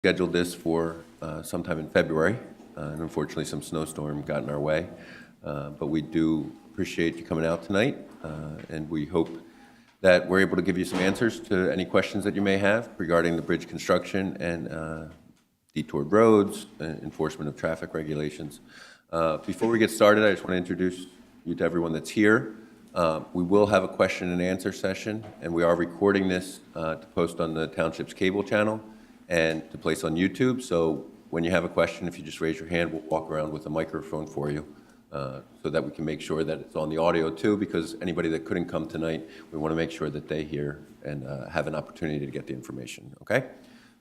scheduled this for sometime in February, and unfortunately some snowstorm got in our way. But we do appreciate you coming out tonight, and we hope that we're able to give you some answers to any questions that you may have regarding the bridge construction and detoured roads, enforcement of traffic regulations. Before we get started, I just want to introduce you to everyone that's here. We will have a question and answer session, and we are recording this to post on the Township's cable channel and to place on YouTube. So when you have a question, if you just raise your hand, we'll walk around with a microphone for you so that we can make sure that it's on the audio too, because anybody that couldn't come tonight, we want to make sure that they hear and have an opportunity to get the information, okay?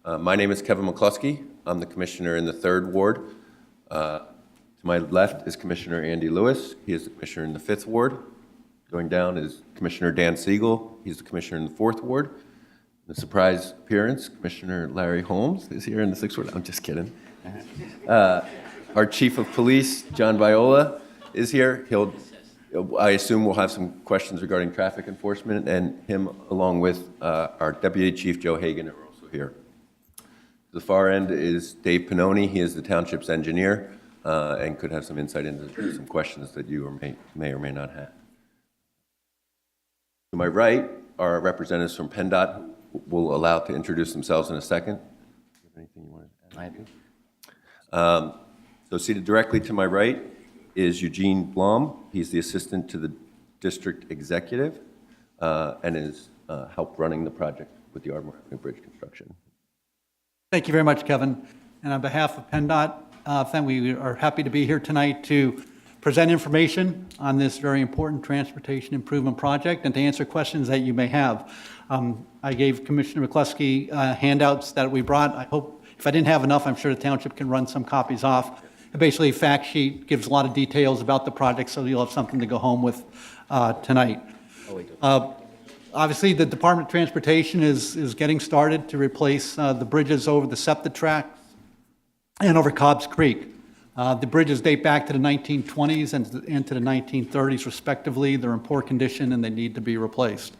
My name is Kevin McCluskey. I'm the commissioner in the 3rd Ward. To my left is Commissioner Andy Lewis. He is the commissioner in the 5th Ward. Going down is Commissioner Dan Siegel. He's the commissioner in the 4th Ward. The surprise appearance, Commissioner Larry Holmes is here in the 6th Ward. I'm just kidding. Our Chief of Police, John Viola, is here. I assume we'll have some questions regarding traffic enforcement, and him along with our Deputy Chief Joe Hagan are also here. The far end is Dave Pannoni. He is the Township's engineer and could have some insight into some questions that you may or may not have. To my right are representatives from Penndot, who we'll allow to introduce themselves in a second. Do you have anything you want to add? So seated directly to my right is Eugene Blum. He's the assistant to the district executive and is helped running the project with the Ardmore Bridge construction. Thank you very much, Kevin. And on behalf of Penndot, we are happy to be here tonight to present information on this very important transportation improvement project and to answer questions that you may have. I gave Commissioner McCluskey handouts that we brought. I hope, if I didn't have enough, I'm sure the Township can run some copies off. Basically, a fact sheet gives a lot of details about the project, so you'll have something to go home with tonight. Obviously, the Department of Transportation is getting started to replace the bridges over the Septa tracks and over Cobb's Creek. The bridges date back to the 1920s and to the 1930s, respectively. They're in poor condition and they need to be replaced.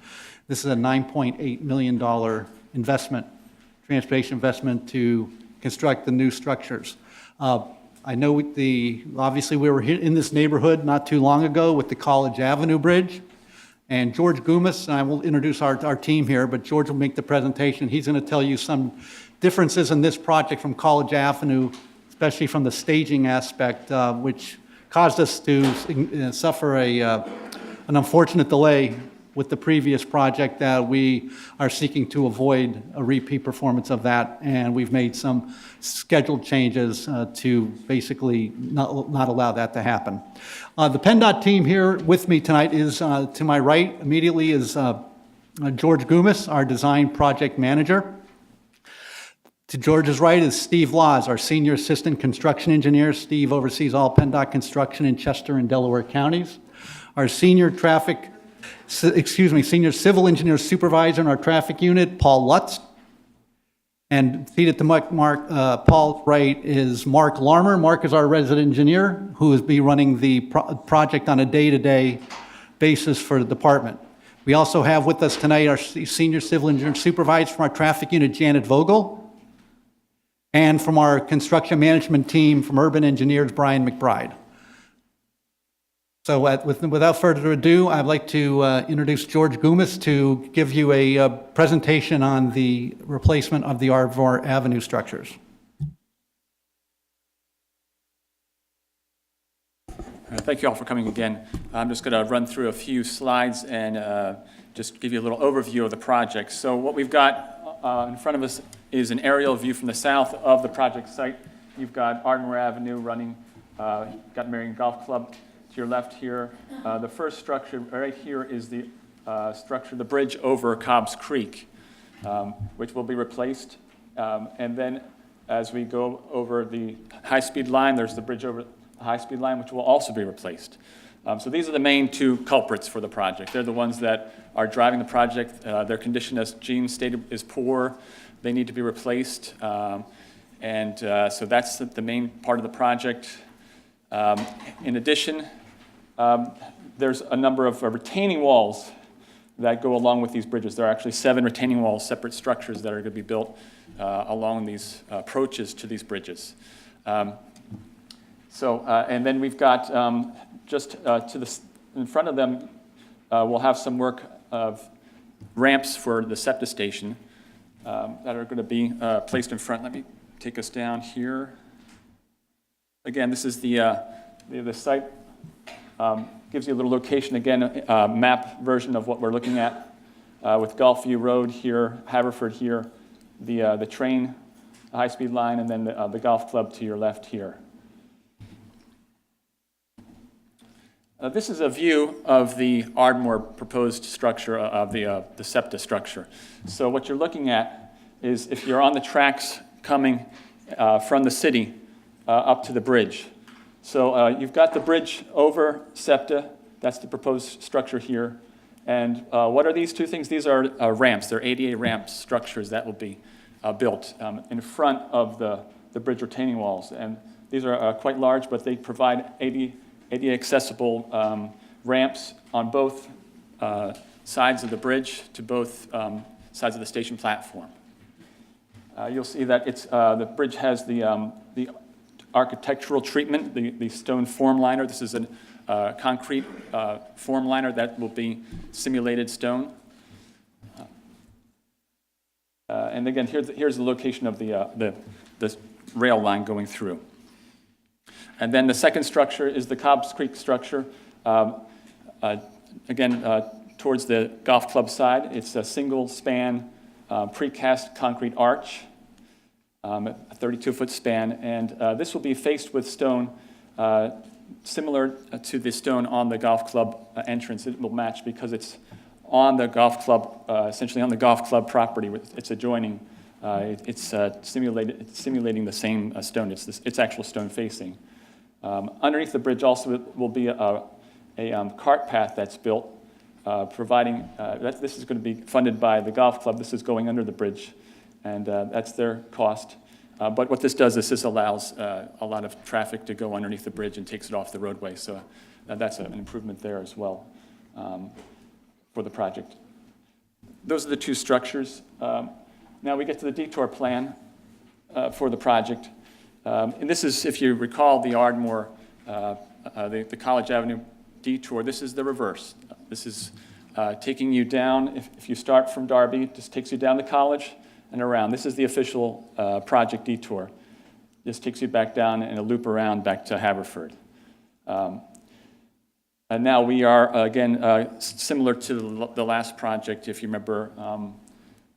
This is a $9.8 million investment, transportation investment to construct the new structures. I know obviously we were here in this neighborhood not too long ago with the College Avenue Bridge. And George Gumas, and I will introduce our team here, but George will make the presentation. He's going to tell you some differences in this project from College Avenue, especially from the staging aspect, which caused us to suffer an unfortunate delay with the previous project that we are seeking to avoid a repeat performance of that. And we've made some scheduled changes to basically not allow that to happen. The Penndot team here with me tonight is, to my right immediately is George Gumas, our design project manager. To George's right is Steve Laws, our senior assistant construction engineer. Steve oversees all Penndot construction in Chester and Delaware counties. Our senior civil engineer supervisor in our traffic unit, Paul Lutz. And seated to Paul's right is Mark Larmer. Mark is our resident engineer who will be running the project on a day-to-day basis for the department. We also have with us tonight our senior civil engineer supervisor from our traffic unit, Janet Vogel. And from our construction management team from Urban Engineers, Brian McBride. So without further ado, I'd like to introduce George Gumas to give you a presentation on the replacement of the Ardmore Avenue structures. Thank you all for coming again. I'm just going to run through a few slides and just give you a little overview of the project. So what we've got in front of us is an aerial view from the south of the project site. You've got Ardmore Avenue running, got Marion Golf Club to your left here. The first structure right here is the structure, the bridge over Cobb's Creek, which will be replaced. And then as we go over the high-speed line, there's the bridge over the high-speed line, which will also be replaced. So these are the main two culprits for the project. They're the ones that are driving the project. Their condition, as Gene stated, is poor. They need to be replaced. So that's the main part of the project. In addition, there's a number of retaining walls that go along with these bridges. There are actually 7 retaining walls, separate structures that are going to be built along these approaches to these bridges. And then we've got just in front of them, we'll have some work of ramps for the SEPTA station that are going to be placed in front. Let me take us down here. Again, this is the site. Gives you a little location, again, a map version of what we're looking at with Gulfview Road here, Haverford here, the train, the high-speed line, and then the golf club to your left here. This is a view of the Ardmore proposed structure of the SEPTA structure. So what you're looking at is if you're on the tracks coming from the city up to the bridge. So you've got the bridge over SEPTA. That's the proposed structure here. And what are these two things? These are ramps. They're ADA ramp structures that will be built in front of the bridge retaining walls. And these are quite large, but they provide ADA accessible ramps on both sides of the bridge to both sides of the station platform. You'll see that the bridge has the architectural treatment, the stone form liner. This is a concrete form liner that will be simulated stone. And again, here's the location of the rail line going through. And then the second structure is the Cobbs Creek structure. Again, towards the golf club side, it's a single span precast concrete arch. A 32-foot span, and this will be faced with stone similar to the stone on the golf club entrance. It will match because it's on the golf club, essentially on the golf club property. It's adjoining. It's simulating the same stone. It's actual stone facing. Underneath the bridge also will be a cart path that's built, providing this is going to be funded by the golf club. This is going under the bridge. And that's their cost. But what this does is this allows a lot of traffic to go underneath the bridge and takes it off the roadway. So that's an improvement there as well for the project. Those are the two structures. Now we get to the detour plan for the project. And this is, if you recall, the Ardmore, the College Avenue detour. This is the reverse. This is taking you down. If you start from Darby, it just takes you down to College and around. This is the official project detour. This takes you back down in a loop around back to Haverford. And now we are, again, similar to the last project. If you remember,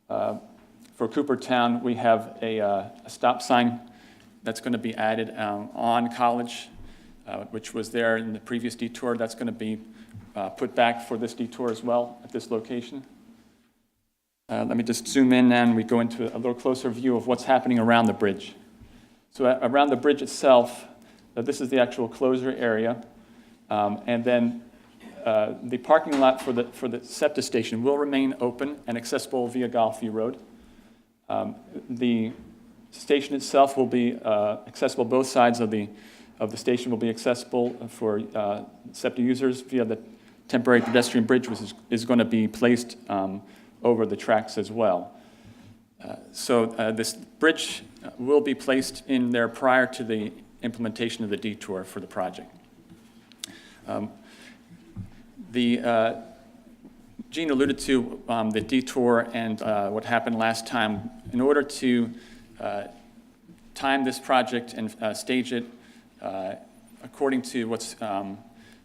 for Coopertown, we have a stop sign that's going to be added on College, which was there in the previous detour. That's going to be put back for this detour as well at this location. Let me just zoom in and we go into a little closer view of what's happening around the bridge. So around the bridge itself, this is the actual closure area. And then the parking lot for the SEPTA station will remain open and accessible via Gulfview Road. The station itself will be accessible. Both sides of the station will be accessible for SEPTA users via the temporary pedestrian bridge, which is going to be placed over the tracks as well. So this bridge will be placed in there prior to the implementation of the detour for the project. Gene alluded to the detour and what happened last time. In order to time this project and stage it according to what's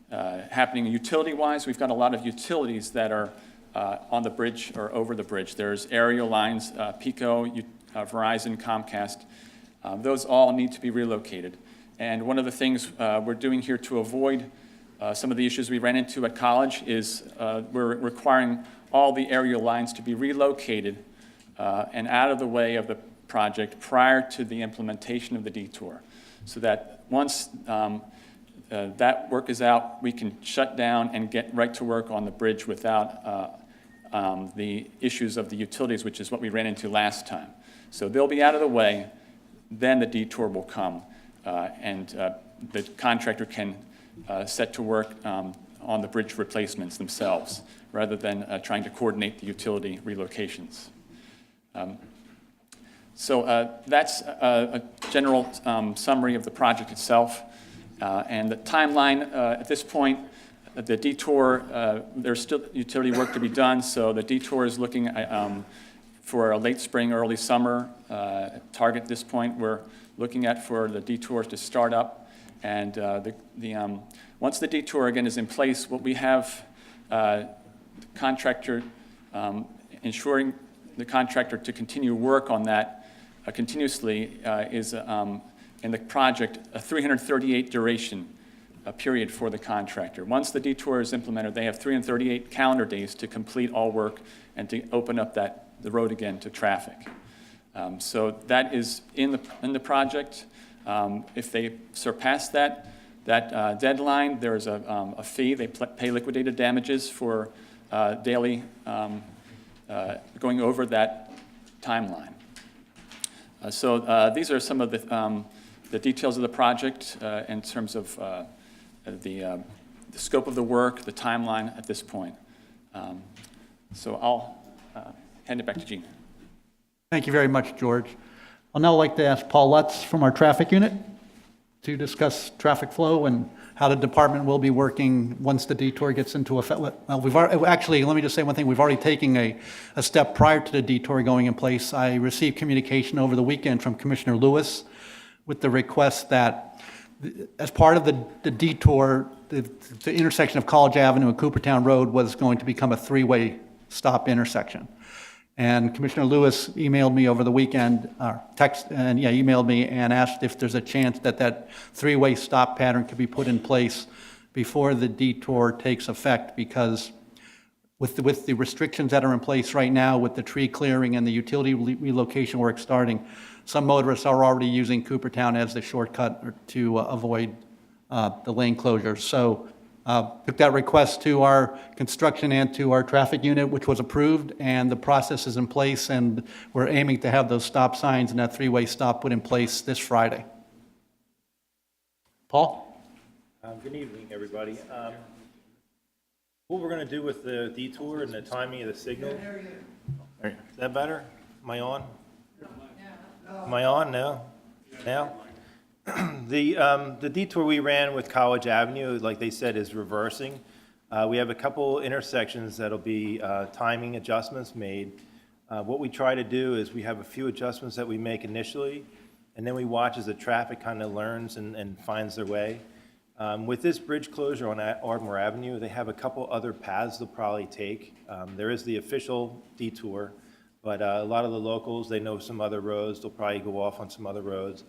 happening utility-wise, we've got a lot of utilities that are on the bridge or over the bridge. There's aerial lines, Pico, Verizon, Comcast. Those all need to be relocated. And one of the things we're doing here to avoid some of the issues we ran into at College is we're requiring all the aerial lines to be relocated and out of the way of the project prior to the implementation of the detour, so that once that work is out, we can shut down and get right to work on the bridge without the issues of the utilities, which is what we ran into last time. So they'll be out of the way, then the detour will come, and the contractor can set to work on the bridge replacements themselves, rather than trying to coordinate the utility relocations. So that's a general summary of the project itself. And the timeline at this point, the detour, there's still utility work to be done, so the detour is looking for a late spring, early summer target at this point. We're looking at for the detour to start up. And once the detour again is in place, what we have the contractor ensuring the contractor to continue work on that continuously is in the project a 338 duration period for the contractor. Once the detour is implemented, they have 338 calendar days to complete all work and to open up the road again to traffic. So that is in the project. If they surpass that deadline, there is a fee. They pay liquidated damages for daily going over that timeline. So these are some of the details of the project in terms of the scope of the work, the timeline at this point. So I'll hand it back to Gene. Thank you very much, George. I'll now like to ask Paul Lutz from our traffic unit to discuss traffic flow and how the department will be working once the detour gets into effect. Well, actually, let me just say one thing. We've already taken a step prior to the detour going in place. I received communication over the weekend from Commissioner Lewis with the request that as part of the detour, the intersection of College Avenue and Coopertown Road was going to become a three-way stop intersection. And Commissioner Lewis emailed me over the weekend, emailed me and asked if there's a chance that three-way stop pattern could be put in place before the detour takes effect, because with the restrictions that are in place right now, with the tree clearing and the utility relocation work starting, some motorists are already using Coopertown as the shortcut to avoid the lane closures. So took that request to our construction and to our traffic unit, which was approved, and the process is in place, and we're aiming to have those stop signs and that three-way stop put in place this Friday. Paul? Good evening, everybody. What we're going to do with the detour and the timing of the signal. Is that better? Am I on? Am I on? No? Now? The detour we ran with College Avenue, like they said, is reversing. We have a couple intersections that'll be timing adjustments made. What we try to do is we have a few adjustments that we make initially, and then we watch as the traffic kind of learns and finds their way. With this bridge closure on Ardmore Avenue, they have a couple other paths they'll probably take. There is the official detour, but a lot of the locals, they know some other roads. They'll probably go off on some other roads.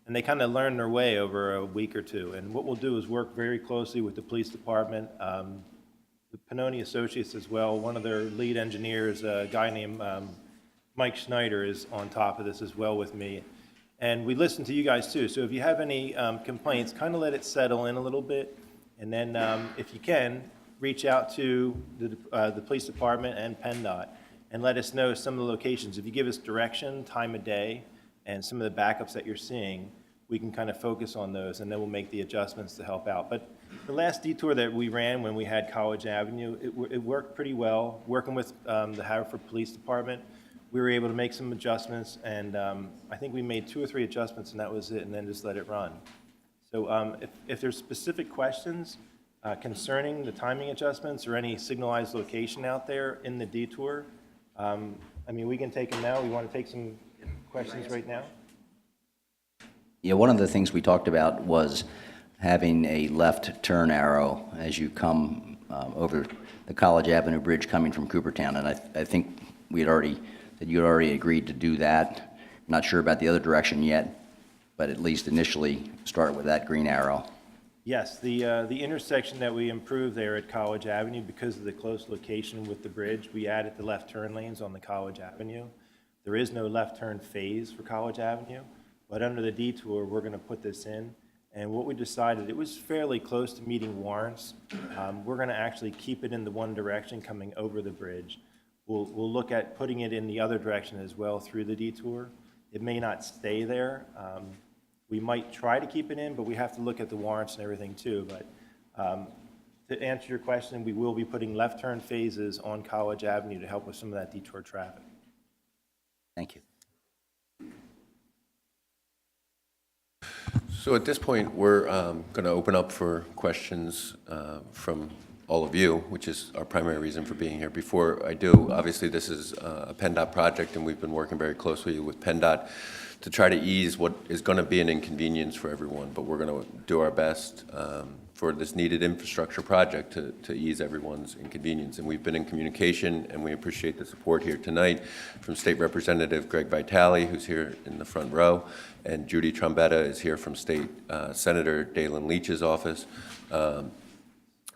And they kind of learn their way over a week or two. And what we'll do is work very closely with the police department, the Penndot Associates as well. One of their lead engineers, a guy named Mike Schneider, is on top of this as well with me. And we listen to you guys too. So if you have any complaints, kind of let it settle in a little bit. And then if you can, reach out to the police department and Penndot and let us know some of the locations. If you give us direction, time of day, and some of the backups that you're seeing, we can kind of focus on those, and then we'll make the adjustments to help out. But the last detour that we ran when we had College Avenue, it worked pretty well. Working with the Haverford Police Department, we were able to make some adjustments, and I think we made 2 or 3 adjustments, and that was it, and then just let it run. So if there's specific questions concerning the timing adjustments or any signalized location out there in the detour, I mean, we can take them now. We want to take some questions right now? Yeah, one of the things we talked about was having a left turn arrow as you come over the College Avenue Bridge coming from Coopertown, and I think you had already agreed to do that. I'm not sure about the other direction yet, but at least initially start with that green arrow. Yes, the intersection that we improved there at College Avenue, because of the close location with the bridge, we added the left turn lanes on the College Avenue. There is no left turn phase for College Avenue, but under the detour, we're going to put this in. And what we decided, it was fairly close to meeting warrants. We're going to actually keep it in the one direction coming over the bridge. We'll look at putting it in the other direction as well through the detour. It may not stay there. We might try to keep it in, but we have to look at the warrants and everything too. But To answer your question, we will be putting left turn phases on College Avenue to help with some of that detour traffic. Thank you. So at this point, we're going to open up for questions from all of you, which is our primary reason for being here. Before I do, obviously this is a Penndot project, and we've been working very closely with Penndot to try to ease what is going to be an inconvenience for everyone, but we're going to do our best for this needed infrastructure project to ease everyone's inconvenience. And we've been in communication, and we appreciate the support here tonight from State Representative Greg Vitale, who's here in the front row, and Judy Trombetta is here from State Senator Dalen Leach's office.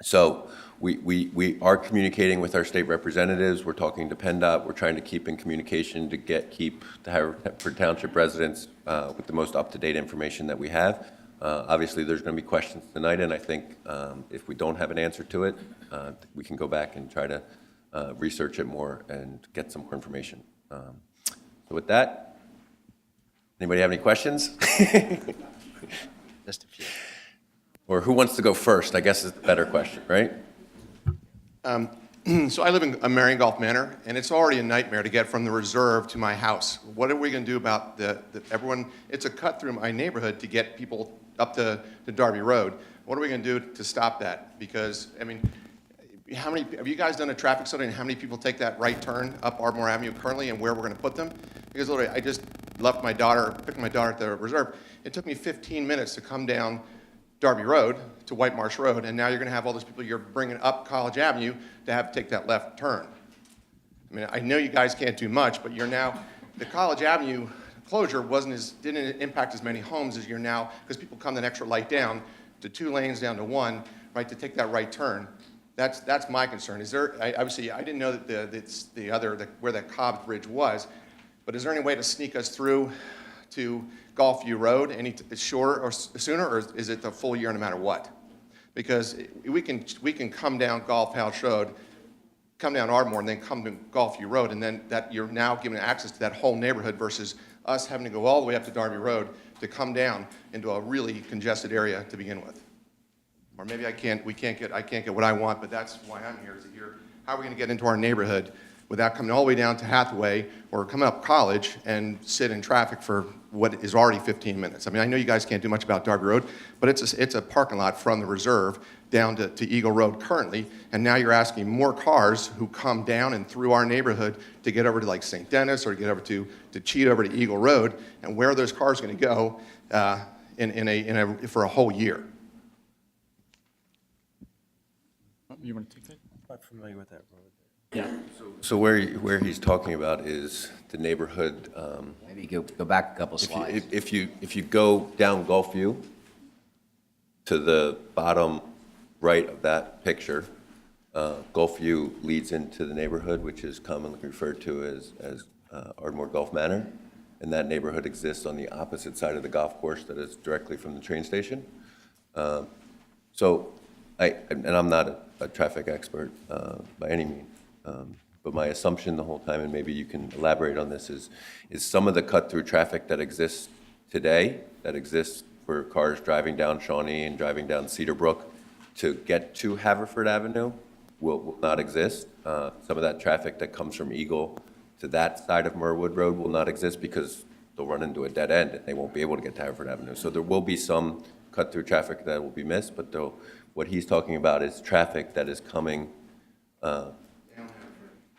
So we are communicating with our state representatives. We're talking to Penndot. We're trying to keep in communication to keep the Haverford Township residents with the most up-to-date information that we have. Obviously, there's going to be questions tonight, and I think if we don't have an answer to it, we can go back and try to research it more and get some more information. So with that, anybody have any questions? Just a few. Or who wants to go first, I guess is the better question, right? So I live in Marion Gulf Manor, and it's already a nightmare to get from the reserve to my house. What are we going to do about everyone? It's a cut through my neighborhood to get people up to Darby Road. What are we going to do to stop that? Because, I mean, have you guys done a traffic study on how many people take that right turn up Ardmore Avenue currently and where we're going to put them? Because literally, I just picked my daughter at the reserve. It took me 15 minutes to come down Darby Road to White Marsh Road, and now you're going to have all those people you're bringing up College Avenue to have to take that left turn. I mean, I know you guys can't do much, but you're now, the College Avenue closure didn't impact as many homes as you're now, because people come the extra light down to 2 lanes down to 1, right, to take that right turn. That's my concern. Is there, obviously, I didn't know that where that Cobb's Bridge was, but is there any way to sneak us through to Gulfview Road shorter or sooner, or is it the full year no matter what? Because we can come down Gulf House Road, come down Ardmore, and then come to Gulfview Road, and then that you're now given access to that whole neighborhood versus us having to go all the way up to Darby Road to come down into a really congested area to begin with. Or maybe I can't get what I want, but that's why I'm here, is to hear how are we going to get into our neighborhood without coming all the way down to Hathaway or coming up College and sit in traffic for what is already 15 minutes. I mean, I know you guys can't do much about Darby Road, but it's a parking lot from the reserve down to Eagle Road currently, and now you're asking more cars who come down and through our neighborhood to get over to like St. Denis or to get over to cheat over to Eagle Road, and where are those cars going to go for a whole year? You want to take that? I'm not familiar with that road. Yeah. So where he's talking about is the neighborhood. Maybe go back a couple slides. If you go down Gulfview to the bottom right of that picture, Gulfview leads into the neighborhood, which is commonly referred to as Ardmore Gulf Manor, and that neighborhood exists on the opposite side of the golf course that is directly from the train station. So I'm not a traffic expert by any means. But my assumption the whole time, and maybe you can elaborate on this, is some of the cut-through traffic that exists today, that exists for cars driving down Shawnee and driving down Cedar Brook to get to Haverford Avenue will not exist. Some of that traffic that comes from Eagle to that side of Merwood Road will not exist because they'll run into a dead end and they won't be able to get to Haverford Avenue. So there will be some cut-through traffic that will be missed, but what he's talking about is traffic that is coming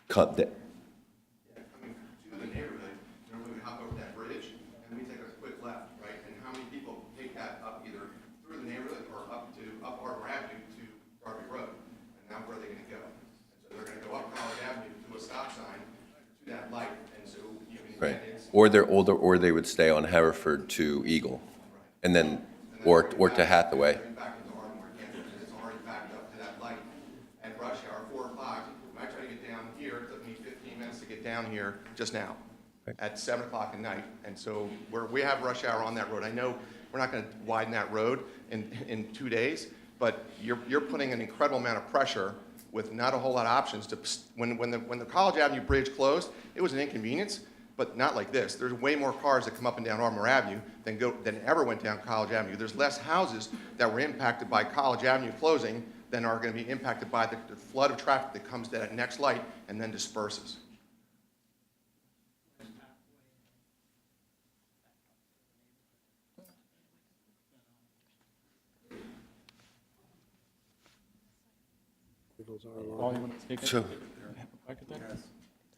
Coming to the neighborhood, then we hop over that bridge, and we take a quick left, right? And how many people take that up either through the neighborhood or up Ardmore Avenue to Darby Road? And now where are they going to go? And so they're going to go up College Avenue to a stop sign to that light, and so you can right, get in. or they're older, or they would stay on Haverford to Eagle, and then or to Hathaway. Back into Ardmore again, because it's already backed up to that light at rush hour, 4 o'clock. When I try to get down here, it took me 15 minutes to get down here just now at 7 o'clock at night. And so we have rush hour on that road. I know we're not going to widen that road in 2 days, but you're putting an incredible amount of pressure with not a whole lot of options. When the College Avenue Bridge closed, it was an inconvenience, but not like this. There's way more cars that come up and down Ardmore Avenue than ever went down College Avenue. There's less houses that were impacted by College Avenue closing then are going to be impacted by the flood of traffic that comes to that next light and then disperses.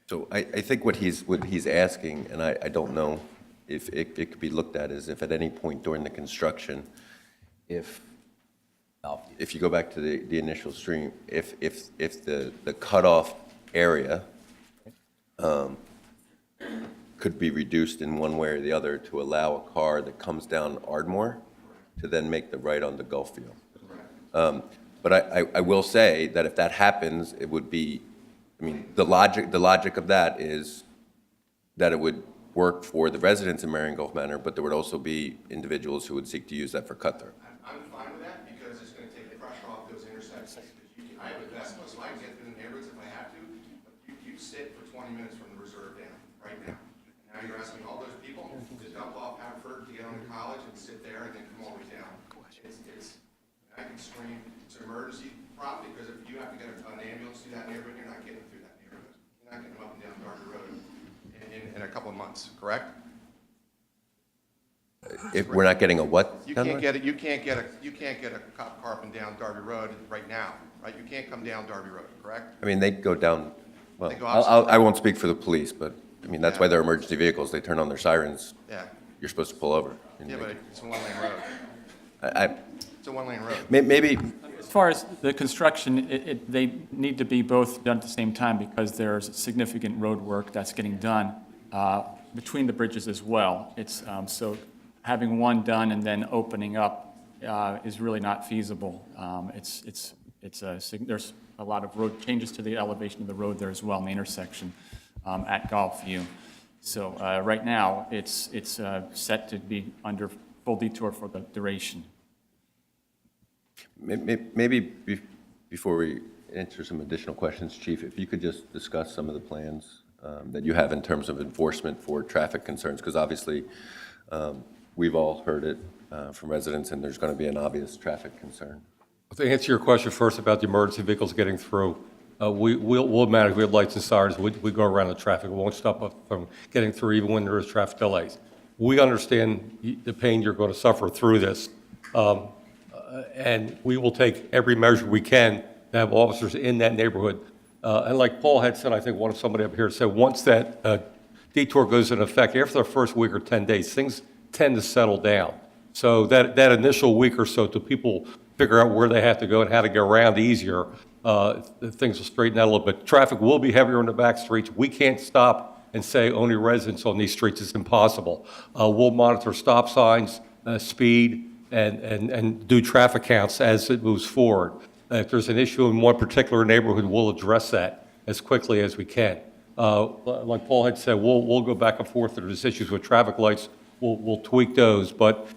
So I think what he's asking, and I don't know if it could be looked at, is if at any point during the construction, if you go back to the initial stream, if the cutoff area could be reduced in one way or the other to allow a car that comes down Ardmore to then make the right on the Gulffield. But I will say that if that happens, it would be, I mean, the logic of that is that it would work for the residents in Marion Gulf Manor, but there would also be individuals who would seek to use that for cut-through. I'm fine with that because it's going to take the pressure off those intersections. I have a Vespa, so I can get through the neighborhoods if I have to, but you sit for 20 minutes from the reserve down right now. Now you're asking all those people to dump off Haverford to get on to college and sit there and then come all the way down. I can scream, it's an emergency problem because if you have to get an ambulance through that neighborhood, you're not getting through that neighborhood. You're not getting them up and down Darby Road in a couple of months, correct? If we're not getting a what? You can't get a cop car up and down Darby Road right now, right? You can't come down Darby Road, correct? I mean, they go down, well, They go opposite. I won't speak for the police, but, I mean, that's why they're emergency vehicles. They turn on their sirens. Yeah, You're supposed to pull over. And yeah, but it's a one-lane road. I- It's a one-lane road. Maybe, As far as the construction, they need to be both done at the same time because there's significant road work that's getting done between the bridges as well. It's, so having one done and then opening up is really not feasible. There's a lot of road changes to the elevation of the road there as well in the intersection at Gulfview. So right now, it's set to be under full detour for the duration. maybe before we answer some additional questions, Chief, if you could just discuss some of the plans that you have in terms of enforcement for traffic concerns, because obviously we've all heard it from residents, and there's going to be an obvious traffic concern. To answer your question first about the emergency vehicles getting through, we'll manage. We have lights and sirens. We go around the traffic. We won't stop us from getting through even when there is traffic delays. We understand the pain you're going to suffer through this, and we will take every measure we can to have officers in that neighborhood. And like Paul had said, I think somebody up here said, once that detour goes into effect, after the first week or 10 days, things tend to settle down. So that initial week or so till people figure out where they have to go and how to get around easier, things will straighten out a little bit. Traffic will be heavier on the back streets. We can't stop and say only residents on these streets. It's impossible. We'll monitor stop signs, speed, and do traffic counts as it moves forward. If there's an issue in one particular neighborhood, we'll address that as quickly as we can. Like Paul had said, we'll go back and forth. If there's issues with traffic lights, we'll tweak those. But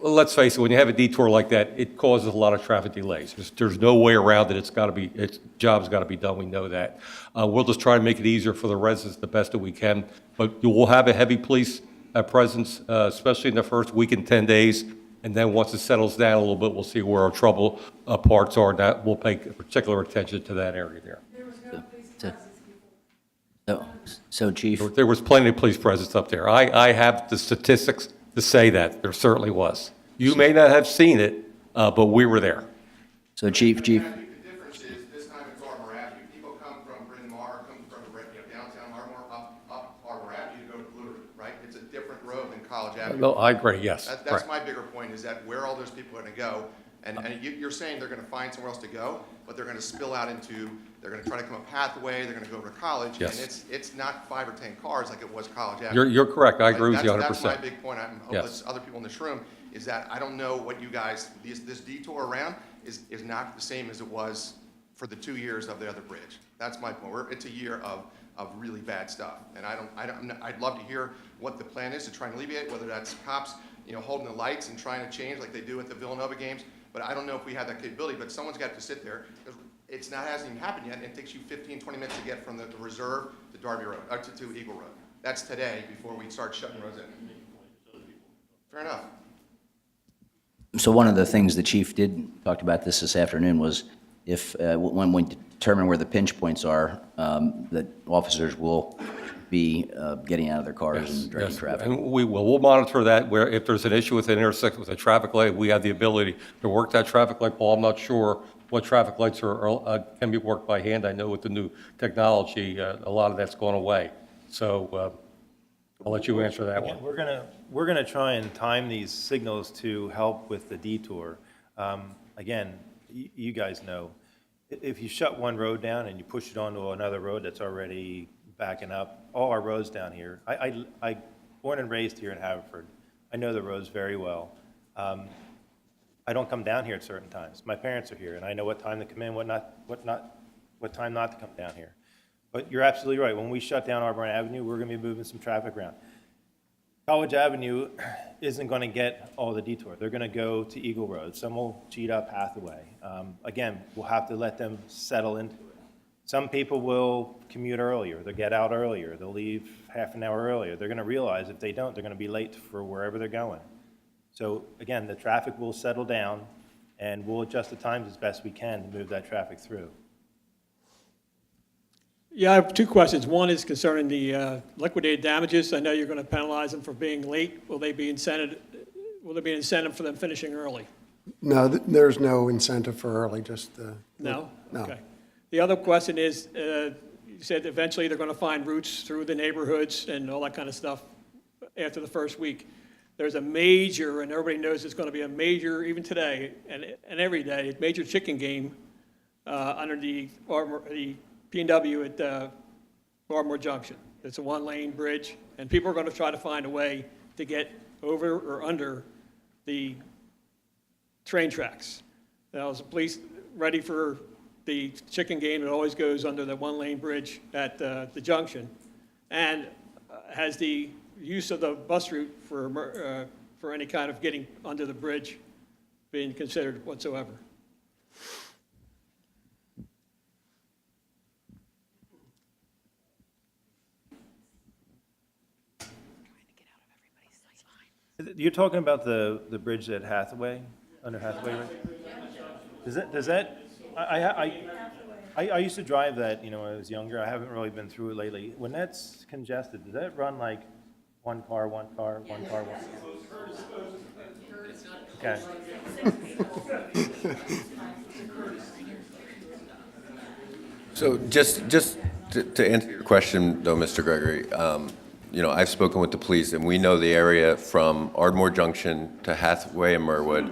let's face it, when you have a detour like that, it causes a lot of traffic delays. There's no way around it. Its job's got to be done. We know that. We'll just try to make it easier for the residents the best that we can. But we'll have a heavy police presence, especially in the first week and 10 days. And then once it settles down a little bit, we'll see where our trouble parts are. That we'll pay particular attention to that area there. So Chief, There was plenty of police presence up there. I have the statistics to say that. There certainly was. You may not have seen it, but we were there. so Chief, I think the difference is this time it's Ardmore Avenue. People come from Bryn Mawr, come from downtown Ardmore, up Ardmore Avenue to go to Blue Ridge, right? It's a different road than College Avenue. No, I agree, yes. That's Right. my bigger point, is that where all those people are going to go, and you're saying they're going to find somewhere else to go, but they're going to spill out into, they're going to try to come up Pathway, they're going to go to college, Yes. and it's not 5 or 10 cars like it was College Avenue. You're correct. I agree with you 100%. That's my big point. I hope Yes. there's other people in this room, is that I don't know what you guys, this detour around is not the same as it was for the 2 years of the other bridge. That's my point. It's a year of really bad stuff, and I'd love to hear what the plan is to try and alleviate, whether that's cops, holding the lights and trying to change like they do at the Villanova games. But I don't know if we have that capability, but someone's got to sit there, because hasn't even happened yet, and it takes you 15, 20 minutes to get from the reserve to Darby Road, to Eagle Road. That's today, before we start shutting roads in. Fair enough. So one of the things the chief talked about this afternoon was if, when we determine where the pinch points are, that officers will be getting out of their cars and directing Yes, traffic. and we will, we'll monitor that, where if there's an issue with an intersection with a traffic light, we have the ability to work that traffic light. Paul, I'm not sure what traffic lights can be worked by hand. I know with the new technology, a lot of that's gone away. So I'll let you answer that one. We're gonna try and time these signals to help with the detour. Again, you guys know, if you shut one road down and you push it onto another road that's already backing up, all our roads down here, I born and raised here in Haverford. I know the roads very well. I don't come down here at certain times. My parents are here, and I know what time to come in, what time not to come down here. But you're absolutely right. When we shut down Ardmore Avenue, we're going to be moving some traffic around. College Avenue isn't going to get all the detour. They're going to go to Eagle Road. Some will cheat up Hathaway. Again, we'll have to let them settle into it. Some people will commute earlier. They'll get out earlier. They'll leave half an hour earlier. They're going to realize if they don't, they're going to be late for wherever they're going. So again, the traffic will settle down, and we'll adjust the times as best we can to move that traffic through. Yeah, I have two questions. One is concerning the liquidated damages. I know you're going to penalize them for being late. Will there be incentive for them finishing early? No, there's no incentive for early, just No? No. Okay. The other question is, you said eventually they're going to find routes through the neighborhoods and all that kind of stuff after the first week. There's a major, and everybody knows it's going to be a major, even today and every day, major chicken game under the P&W at Ardmore Junction. It's a one-lane bridge, and people are going to try to find a way to get over or under the train tracks. Now, is the police ready for the chicken game that always goes under the one-lane bridge at the junction? And has the use of the bus route for any kind of getting under the bridge been considered whatsoever? You're talking about the bridge at Hathaway, under Hathaway, right? Does that, I used to drive that, when I was younger. I haven't really been through it lately. When that's congested, does that run like one car, one car, one car, one car? Okay. So just to answer your question, though, Mr. Gregory, I've spoken with the police, and we know the area from Ardmore Junction to Hathaway and Merwood,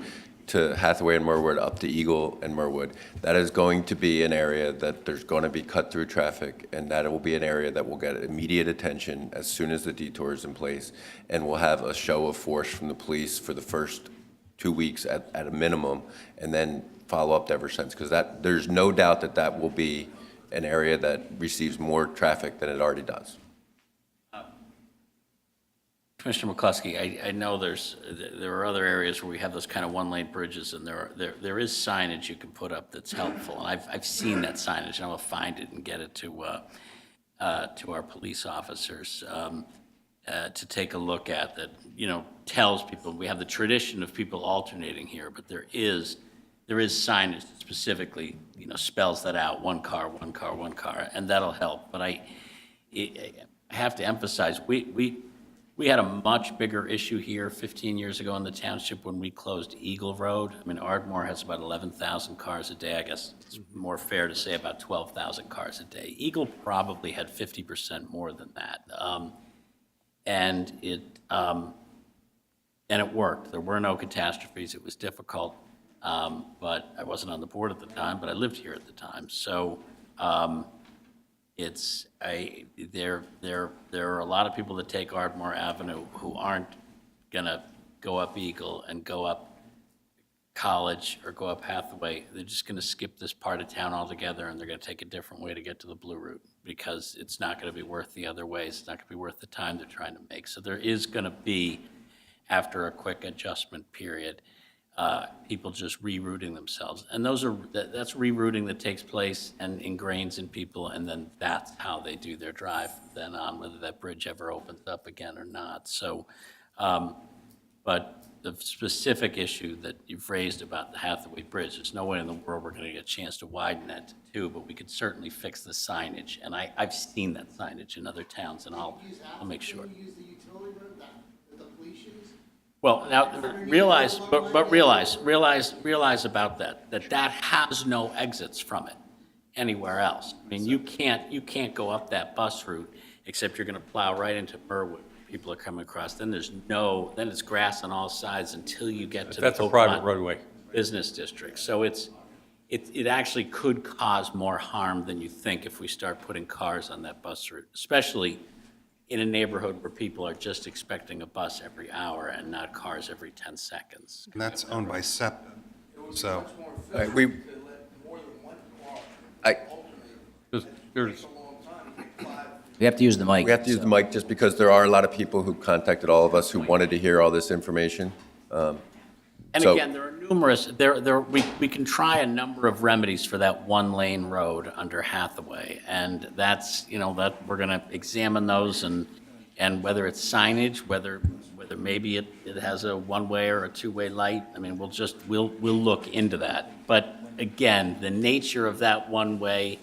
up to Eagle and Merwood. That is going to be an area that there's going to be cut-through traffic, and that it will be an area that will get immediate attention as soon as the detour is in place, and we'll have a show of force from the police for the first 2 weeks at a minimum, and then follow up ever since, because there's no doubt that will be an area that receives more traffic than it already does. Commissioner McCluskey, I know there are other areas where we have those kind of one-lane bridges, and there is signage you can put up that's helpful. And I've seen that signage, and I will find it and get it to our police officers to take a look at that. Tells people we have the tradition of people alternating here, but there is signage that specifically spells that out: one car, one car, one car, and that'll help. But I have to emphasize we had a much bigger issue here 15 years ago in the township when we closed Eagle Road. I mean, Ardmore has about 11,000 cars a day. I guess it's more fair to say about 12,000 cars a day. Eagle probably had 50% more than that. And it worked. There were no catastrophes. It was difficult, but I wasn't on the board at the time, but I lived here at the time. So there are a lot of people that take Ardmore Avenue who aren't going to go up Eagle and go up College or go up Hathaway. They're just going to skip this part of town altogether, and they're going to take a different way to get to the Blue Route because it's not going to be worth the other ways. It's not going to be worth the time they're trying to make. So there is going to be, after a quick adjustment period, people just rerouting themselves. And that's rerouting that takes place and ingrains in people, and then that's how they do their drive then on, whether that bridge ever opens up again or not. So, but the specific issue that you've raised about the Hathaway Bridge, there's no way in the world we're going to get a chance to widen that to 2, but we could certainly fix the signage. And I've seen that signage in other towns, and I'll make sure. Well, now, realize about that has no exits from it anywhere else. I mean, you can't go up that bus route, except you're gonna plow right into Burwood. People are coming across, then it's grass on all sides until you get to the That's a private Oakmont roadway. Business District. So it actually could cause more harm than you think if we start putting cars on that bus route, especially in a neighborhood where people are just expecting a bus every hour and not cars every 10 seconds. And that's owned by Septa, so. All right, There's, We have to use the mic. we have to use the mic just because there are a lot of people who contacted all of us who wanted to hear all this information. And So- again, there are numerous, we can try a number of remedies for that one-lane road under Hathaway, and that's, that, we're gonna examine those, and whether it's signage, whether maybe it has a one-way or a two-way light, I mean, we'll look into that. But again, the nature of that one-way,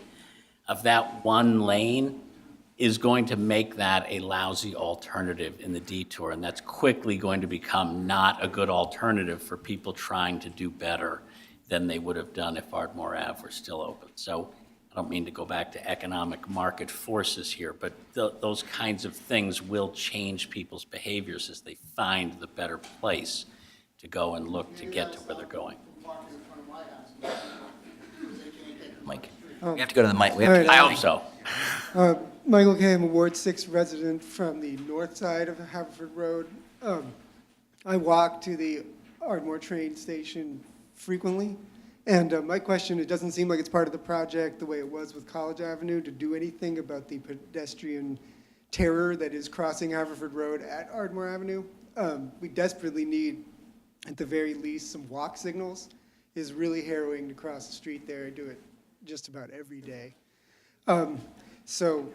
of that one lane, is going to make that a lousy alternative in the detour, and that's quickly going to become not a good alternative for people trying to do better than they would have done if Ardmore Ave were still open. So I don't mean to go back to economic market forces here, but those kinds of things will change people's behaviors as they find the better place to go and look to get to where they're going. Mic. We have to go to the mic. We have to I hope so. Michael Kay, I'm a Ward 6 resident from the north side of Haverford Road. I walk to the Ardmore train station frequently, and my question, it doesn't seem like it's part of the project the way it was with College Avenue to do anything about the pedestrian terror that is crossing Haverford Road at Ardmore Avenue. We desperately need, at the very least, some walk signals. It's really harrowing to cross the street there. I do it just about every day. So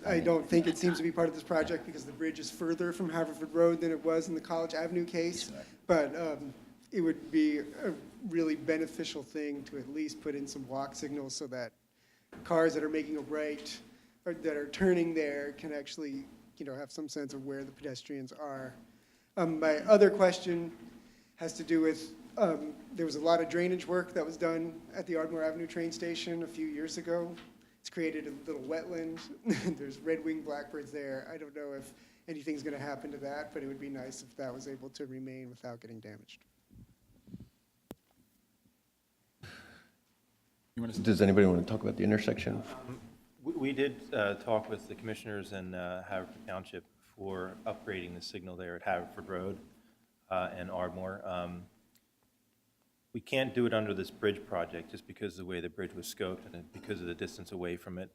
I don't think it seems to be part of this project because the bridge is further from Haverford Road than it was in the College Avenue case. But it would be a really beneficial thing to at least put in some walk signals so that cars that are making a right or that are turning there can actually, have some sense of where the pedestrians are. My other question has to do with there was a lot of drainage work that was done at the Ardmore Avenue train station a few years ago. It's created a little wetland. There's red-winged blackbirds there. I don't know if anything's going to happen to that, but it would be nice if that was able to remain without getting damaged. Does anybody want to talk about the intersection? We did talk with the commissioners in Haverford Township for upgrading the signal there at Haverford Road and Ardmore. We can't do it under this bridge project just because of the way the bridge was scoped and because of the distance away from it.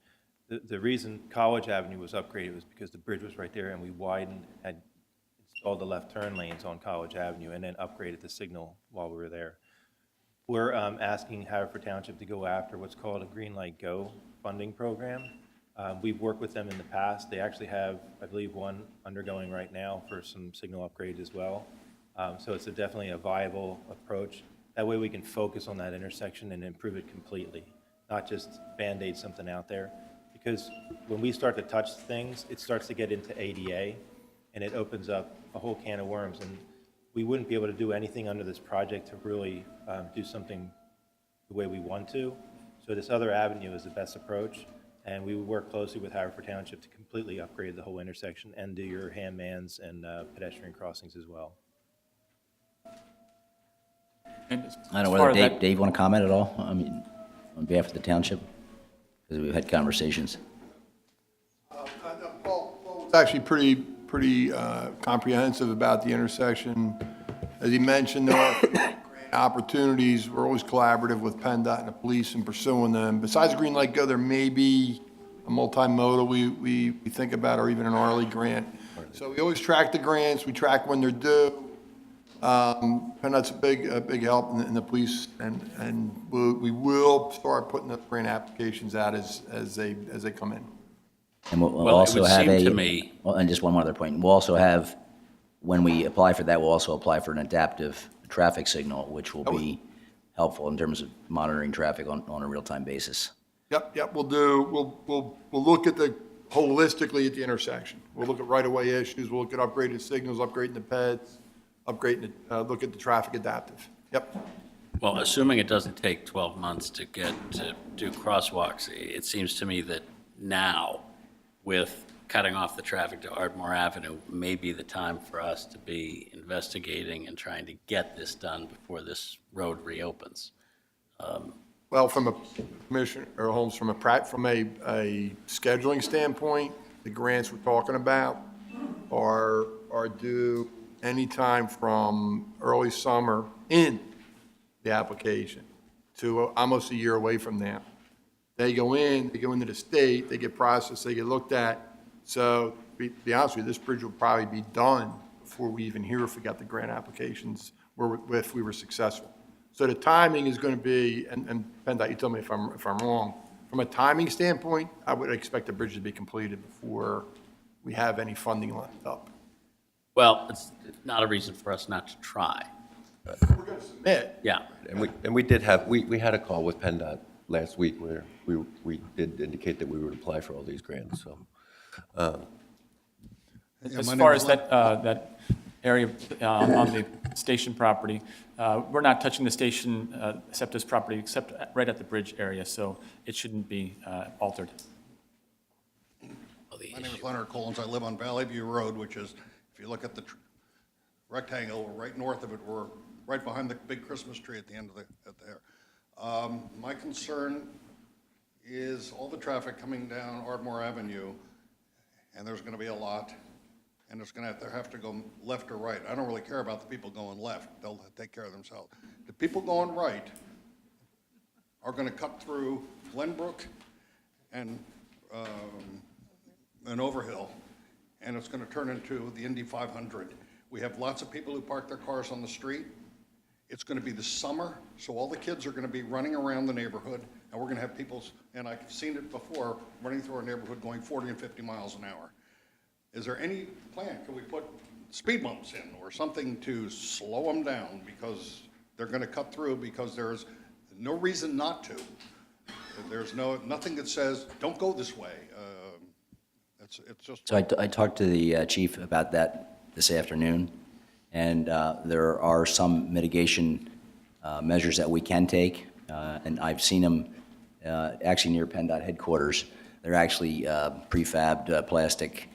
The reason College Avenue was upgraded was because the bridge was right there and we had installed the left turn lanes on College Avenue and then upgraded the signal while we were there. We're asking Haverford Township to go after what's called a Green Light Go funding program. We've worked with them in the past. They actually have, I believe, one undergoing right now for some signal upgrade as well. So it's definitely a viable approach. That way we can focus on that intersection and improve it completely, not just Band-Aid something out there. Because when we start to touch things, it starts to get into ADA, and it opens up a whole can of worms. And we wouldn't be able to do anything under this project to really do something the way we want to. So this other avenue is the best approach, and we would work closely with Haverford Township to completely upgrade the whole intersection and do your handmans and pedestrian crossings as well. And as I don't know part whether of that- Dave want to comment at all, I mean, on behalf of the township, because we've had conversations. Paul was actually pretty comprehensive about the intersection. As he mentioned, there are grant opportunities. We're always collaborative with Penndot and the police in pursuing them. Besides Green Light Go, there may be a multimodal we think about, or even an Arley grant. So we always track the grants. We track when they're due. Penndot's a big help in the police, and we will start putting the grant applications out as they come in. And we'll Well, it also would have seem to me- well, and just one other point, we'll also have when we apply for that, we'll also apply for an adaptive traffic signal, which will be helpful in terms of monitoring traffic on a real-time basis. Yep, we'll look at holistically at the intersection. We'll look at right-of-way issues, we'll look at upgraded signals, upgrading the PEDs, look at the traffic adaptive. Yep. Well, assuming it doesn't take 12 months to do crosswalks, it seems to me that now, with cutting off the traffic to Ardmore Avenue, may be the time for us to be investigating and trying to get this done before this road reopens. Well, from a Commissioner Holmes, from a scheduling standpoint, the grants we're talking about are due anytime from early summer in the application to almost a year away from now. They go into the state, they get processed, they get looked at. So, to be honest with you, this bridge will probably be done before we even hear if we got the grant applications, or if we were successful. So the timing is going to be, and Penndot, you tell me if I'm wrong, from a timing standpoint, I would expect the bridge to be completed before we have any funding lined up. Well, it's not a reason for us not to try. We're going to submit. Yeah. And we did have, we had a call with Penndot last week where we did indicate that we would apply for all these grants, so. As far as that area on the station property, we're not touching the station, Septa's property, except right at the bridge area, so it shouldn't be altered. My name is Leonard Collins. I live on Valley View Road, which is, if you look at the rectangle right north of it, we're right behind the big Christmas tree at the end of there. My concern is all the traffic coming down Ardmore Avenue, and there's going to be a lot, and it's going to have to go left or right. I don't really care about the people going left. They'll take care of themselves. The people going right are going to cut through Glenbrook and Overhill, and it's going to turn into the Indy 500. We have lots of people who park their cars on the street. It's going to be the summer, so all the kids are going to be running around the neighborhood, and we're going to have people, and I've seen it before, running through our neighborhood going 40 and 50 miles an hour. Is there any plan? Can we put speed bumps in or something to slow them down, because they're going to cut through, because there's no reason not to. There's nothing that says, don't go this way. It's just. So I talked to the chief about that this afternoon, and there are some mitigation measures that we can take, and I've seen them actually near Penndot headquarters. They're actually prefabbed plastic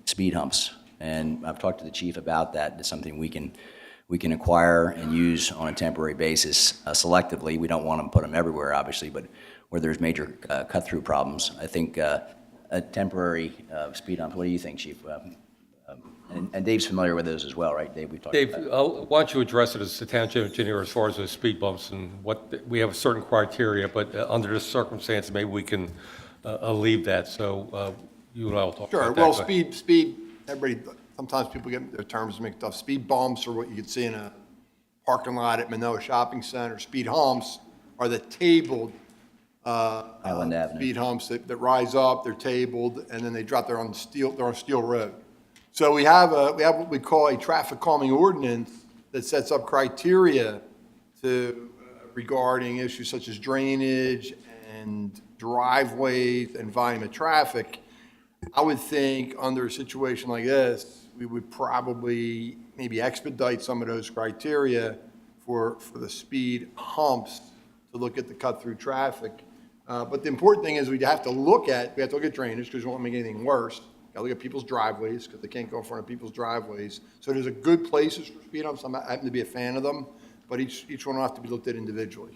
speed humps, and I've talked to the chief about that. It's something we can acquire and use on a temporary basis selectively. We don't want to put them everywhere, obviously, but where there's major cut-through problems, I think a temporary speed hump. What do you think, Chief? And Dave's familiar with those as well, right, Dave? We've talked Dave, about it. why don't you address it as the township engineer as far as the speed bumps and we have certain criteria, but under this circumstance, maybe we can alleviate that. So you and I will talk Sure. about that. Well, Go ahead. speed, everybody, sometimes people get their terms mixed up. Speed bumps are what you could see in a parking lot at Manoa Shopping Center. Speed humps are the tabled Island Avenue. speed humps that rise up, they're tabled, and then they drop, they're on steel road. So we have what we call a traffic calming ordinance that sets up criteria to regarding issues such as drainage and driveways and volume of traffic. I would think under a situation like this, we would probably maybe expedite some of those criteria for the speed humps to look at the cut-through traffic. But the important thing is we have to look at drainage, because we won't make anything worse. Got to look at people's driveways, because they can't go in front of people's driveways. So there's a good places for speed humps. I happen to be a fan of them, but each one will have to be looked at individually.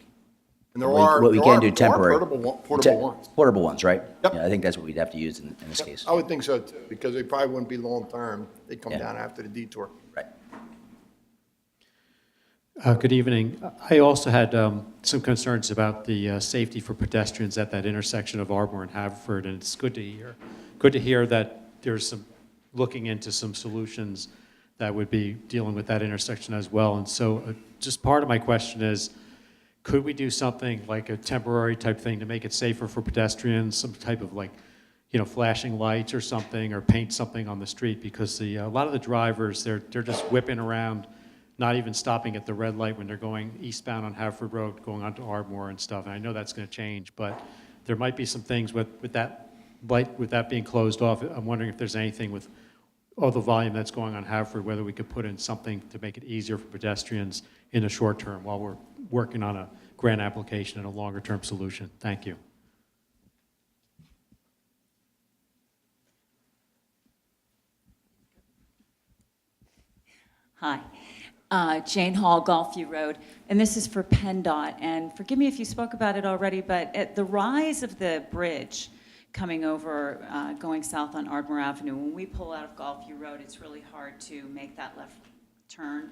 And What we can do temporary. portable ones. Portable ones, right? Yep. Yeah, I think that's what we'd have to use in this case. I would think so too, because they probably wouldn't be long-term. They'd come Yeah. down after the detour. Right. Good evening. I also had some concerns about the safety for pedestrians at that intersection of Ardmore and Haverford, and it's good to hear that there's some looking into some solutions that would be dealing with that intersection as well. And so just part of my question is, could we do something like a temporary type thing to make it safer for pedestrians, some type of flashing lights or something, or paint something on the street, because a lot of the drivers, they're just whipping around, not even stopping at the red light when they're going eastbound on Haverford Road, going onto Ardmore and stuff. And I know that's going to change, but there might be some things with that light, with that being closed off. I'm wondering if there's anything with all the volume that's going on Haverford, whether we could put in something to make it easier for pedestrians in the short term while we're working on a grant application and a longer-term solution. Thank you. Hi. Jane Hall, Golfview Road, and this is for Penndot. And forgive me if you spoke about it already, but at the rise of the bridge coming over, going south on Ardmore Avenue, when we pull out of Golfview Road, it's really hard to make that left turn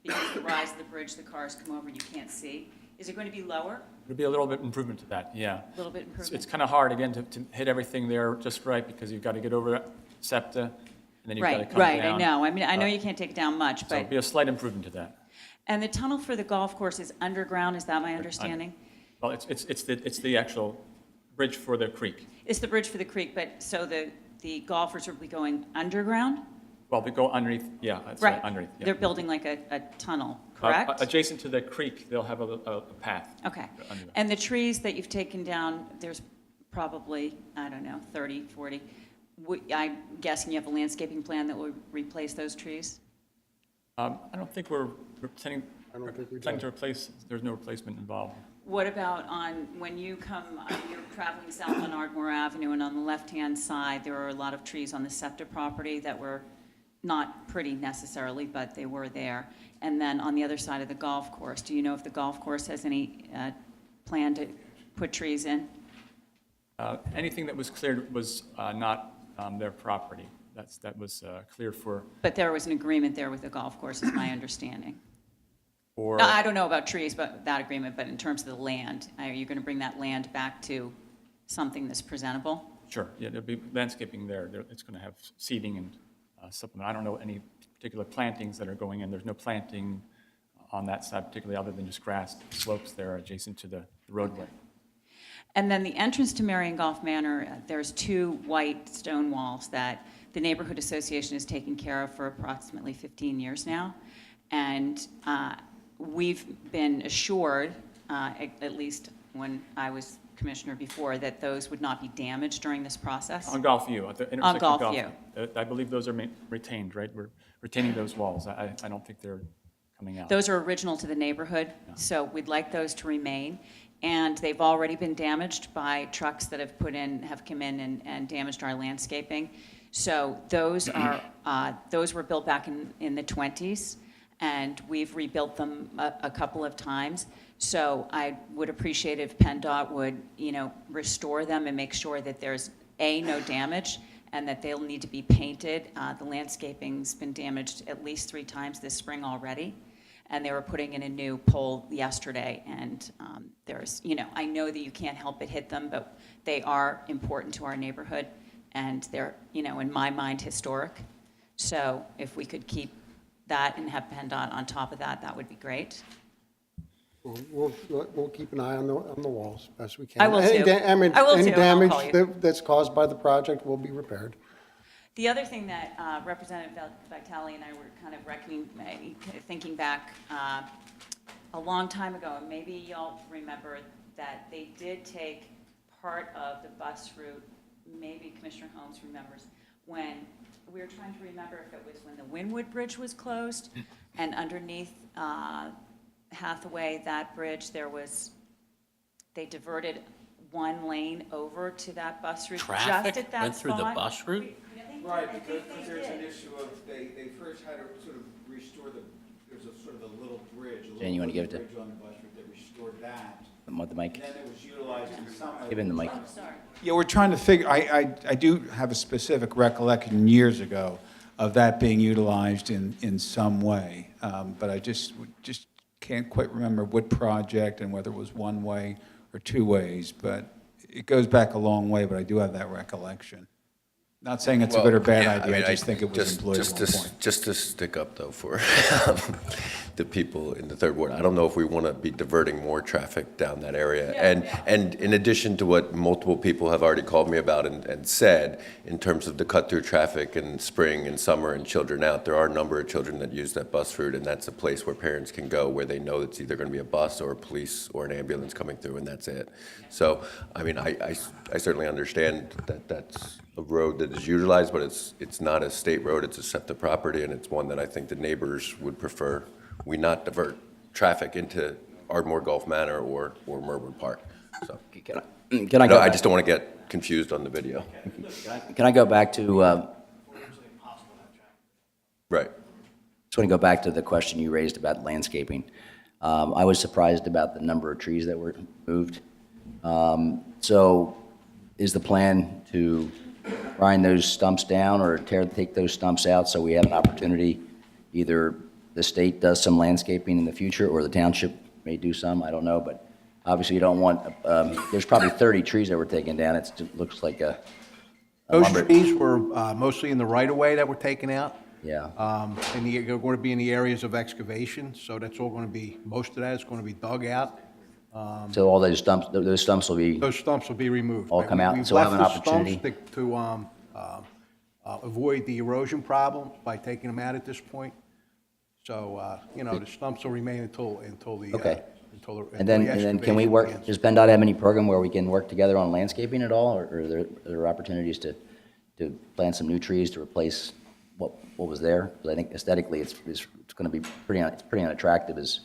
because the rise of the bridge, the cars come over, you can't see. Is it going to be lower? There'll be a little bit improvement to that, yeah. A little bit improvement? It's kind of hard, again, to hit everything there just right, because you've got to get over Septa, and then you've got to come down. Right, I know. I mean, I know you can't take it down much, So but... it'll be a slight improvement to that. And the tunnel for the golf course is underground, is that my understanding? Well, it's the actual bridge for the creek. It's the bridge for the creek, but so the golfers will be going underground? Well, we go underneath, yeah, that's right, underneath. Yeah. They're building like a tunnel, correct? Adjacent to the creek, they'll have a path. Okay. Under there. And the trees that you've taken down, there's probably, I don't know, 30, 40. I'm guessing you have a landscaping plan that will replace those trees? I don't think we're planning to replace, there's no replacement involved. What about when you come, you're traveling south on Ardmore Avenue, and on the left-hand side, there are a lot of trees on the Septa property that were not pretty necessarily, but they were there. And then on the other side of the golf course, do you know if the golf course has any plan to put trees in? Anything that was cleared was not their property. That was cleared for... But there was an agreement there with the golf course, is my understanding. Or, No, I don't know about trees, but that agreement, but in terms of the land, are you going to bring that land back to something that's presentable? Sure, yeah, there'll be landscaping there. It's going to have seeding and supplement. I don't know any particular plantings that are going in. There's no planting on that side particularly, other than just grass slopes there adjacent to the roadway. And then the entrance to Marion Golf Manor, there's two white stone walls that the neighborhood association has taken care of for approximately 15 years now. And we've been assured, at least when I was commissioner before, that those would not be damaged during this process. On Golfview, at the intersection of Golfview. I believe those are retained, right? We're retaining those walls. I don't think they're coming out. Those are original to the neighborhood, so we'd like those to remain. And they've already been damaged by trucks that have come in and damaged our landscaping. So those were built back in the 20s, and we've rebuilt them a couple of times. So I would appreciate if Penndot would, restore them and make sure that there's no damage, and that they'll need to be painted. The landscaping's been damaged at least 3 times this spring already. And they were putting in a new pole yesterday, and I know that you can't help but hit them, but they are important to our neighborhood, and they're, in my mind, historic. So if we could keep that and have Penndot on top of that, that would be great. We'll keep an eye on the walls best we can. I will too. Any I'll damage call you. that's caused by the project will be repaired. The other thing that Representative Vitale and I were kind of thinking back a long time ago, and maybe y'all remember that they did take part of the bus route, maybe Commissioner Holmes remembers, when we were trying to remember if it was when the Wynwood Bridge was closed, and underneath Hathaway, that bridge, they diverted one lane over to that bus route. Just Traffic at that went through the spot. bus route? Right, because there's an issue of, they first had to sort of restore there's a sort of a little bridge, a Jane, you wanna little give it to- bridge on the bus route that restored that. The mic. And then it was utilized in some way. Give him the mic. Oh, sorry. Yeah, we're trying to figure, I do have a specific recollection years ago of that being utilized in some way, but I just can't quite remember what project and whether it was one way or two ways, but it goes back a long way, but I do have that recollection. Not saying it's a good or bad Yeah, idea, mean, I just think it was employed at one point. Just to stick up, though, for the people in the third ward, I don't know if we want to be diverting more traffic down that area. And in addition to what multiple people have already called me about and said, in terms of the cut-through traffic in spring and summer and children out, there are a number of children that use that bus route, and that's a place where parents can go where they know it's either going to be a bus or a police or an ambulance coming through, and that's it. So, I mean, I certainly understand that that's a road that is utilized, but it's not a state road, it's a Septa property, and it's one that I think the neighbors would prefer we not divert traffic into Ardmore Golf Manor or Merwood Park. So, Can I go I back- just don't want to get confused on the video. Can I go back to, Right. just want to go back to the question you raised about landscaping. I was surprised about the number of trees that were moved. So is the plan to grind those stumps down or take those stumps out so we have an opportunity, either the state does some landscaping in the future or the township may do some, I don't know, but obviously you don't want, there's probably 30 trees that were taken down. It looks like a Those lumber. trees were mostly in the right-of-way that were taken out. Yeah. And they're going to be in the areas of excavation, so that's all going to be, most of that is going to be dug out. So all those stumps will be, Those stumps will be removed. All come out, We've so we'll have an left the opportunity. stumps to avoid the erosion problem by taking them out at this point. So, the stumps will remain until the. Okay. Until the and then can we excavation work, begins. does PennDOT have any program where we can work together on landscaping at all? Or are there opportunities to plant some new trees to replace what was there? Because I think aesthetically, it's going to be pretty unattractive as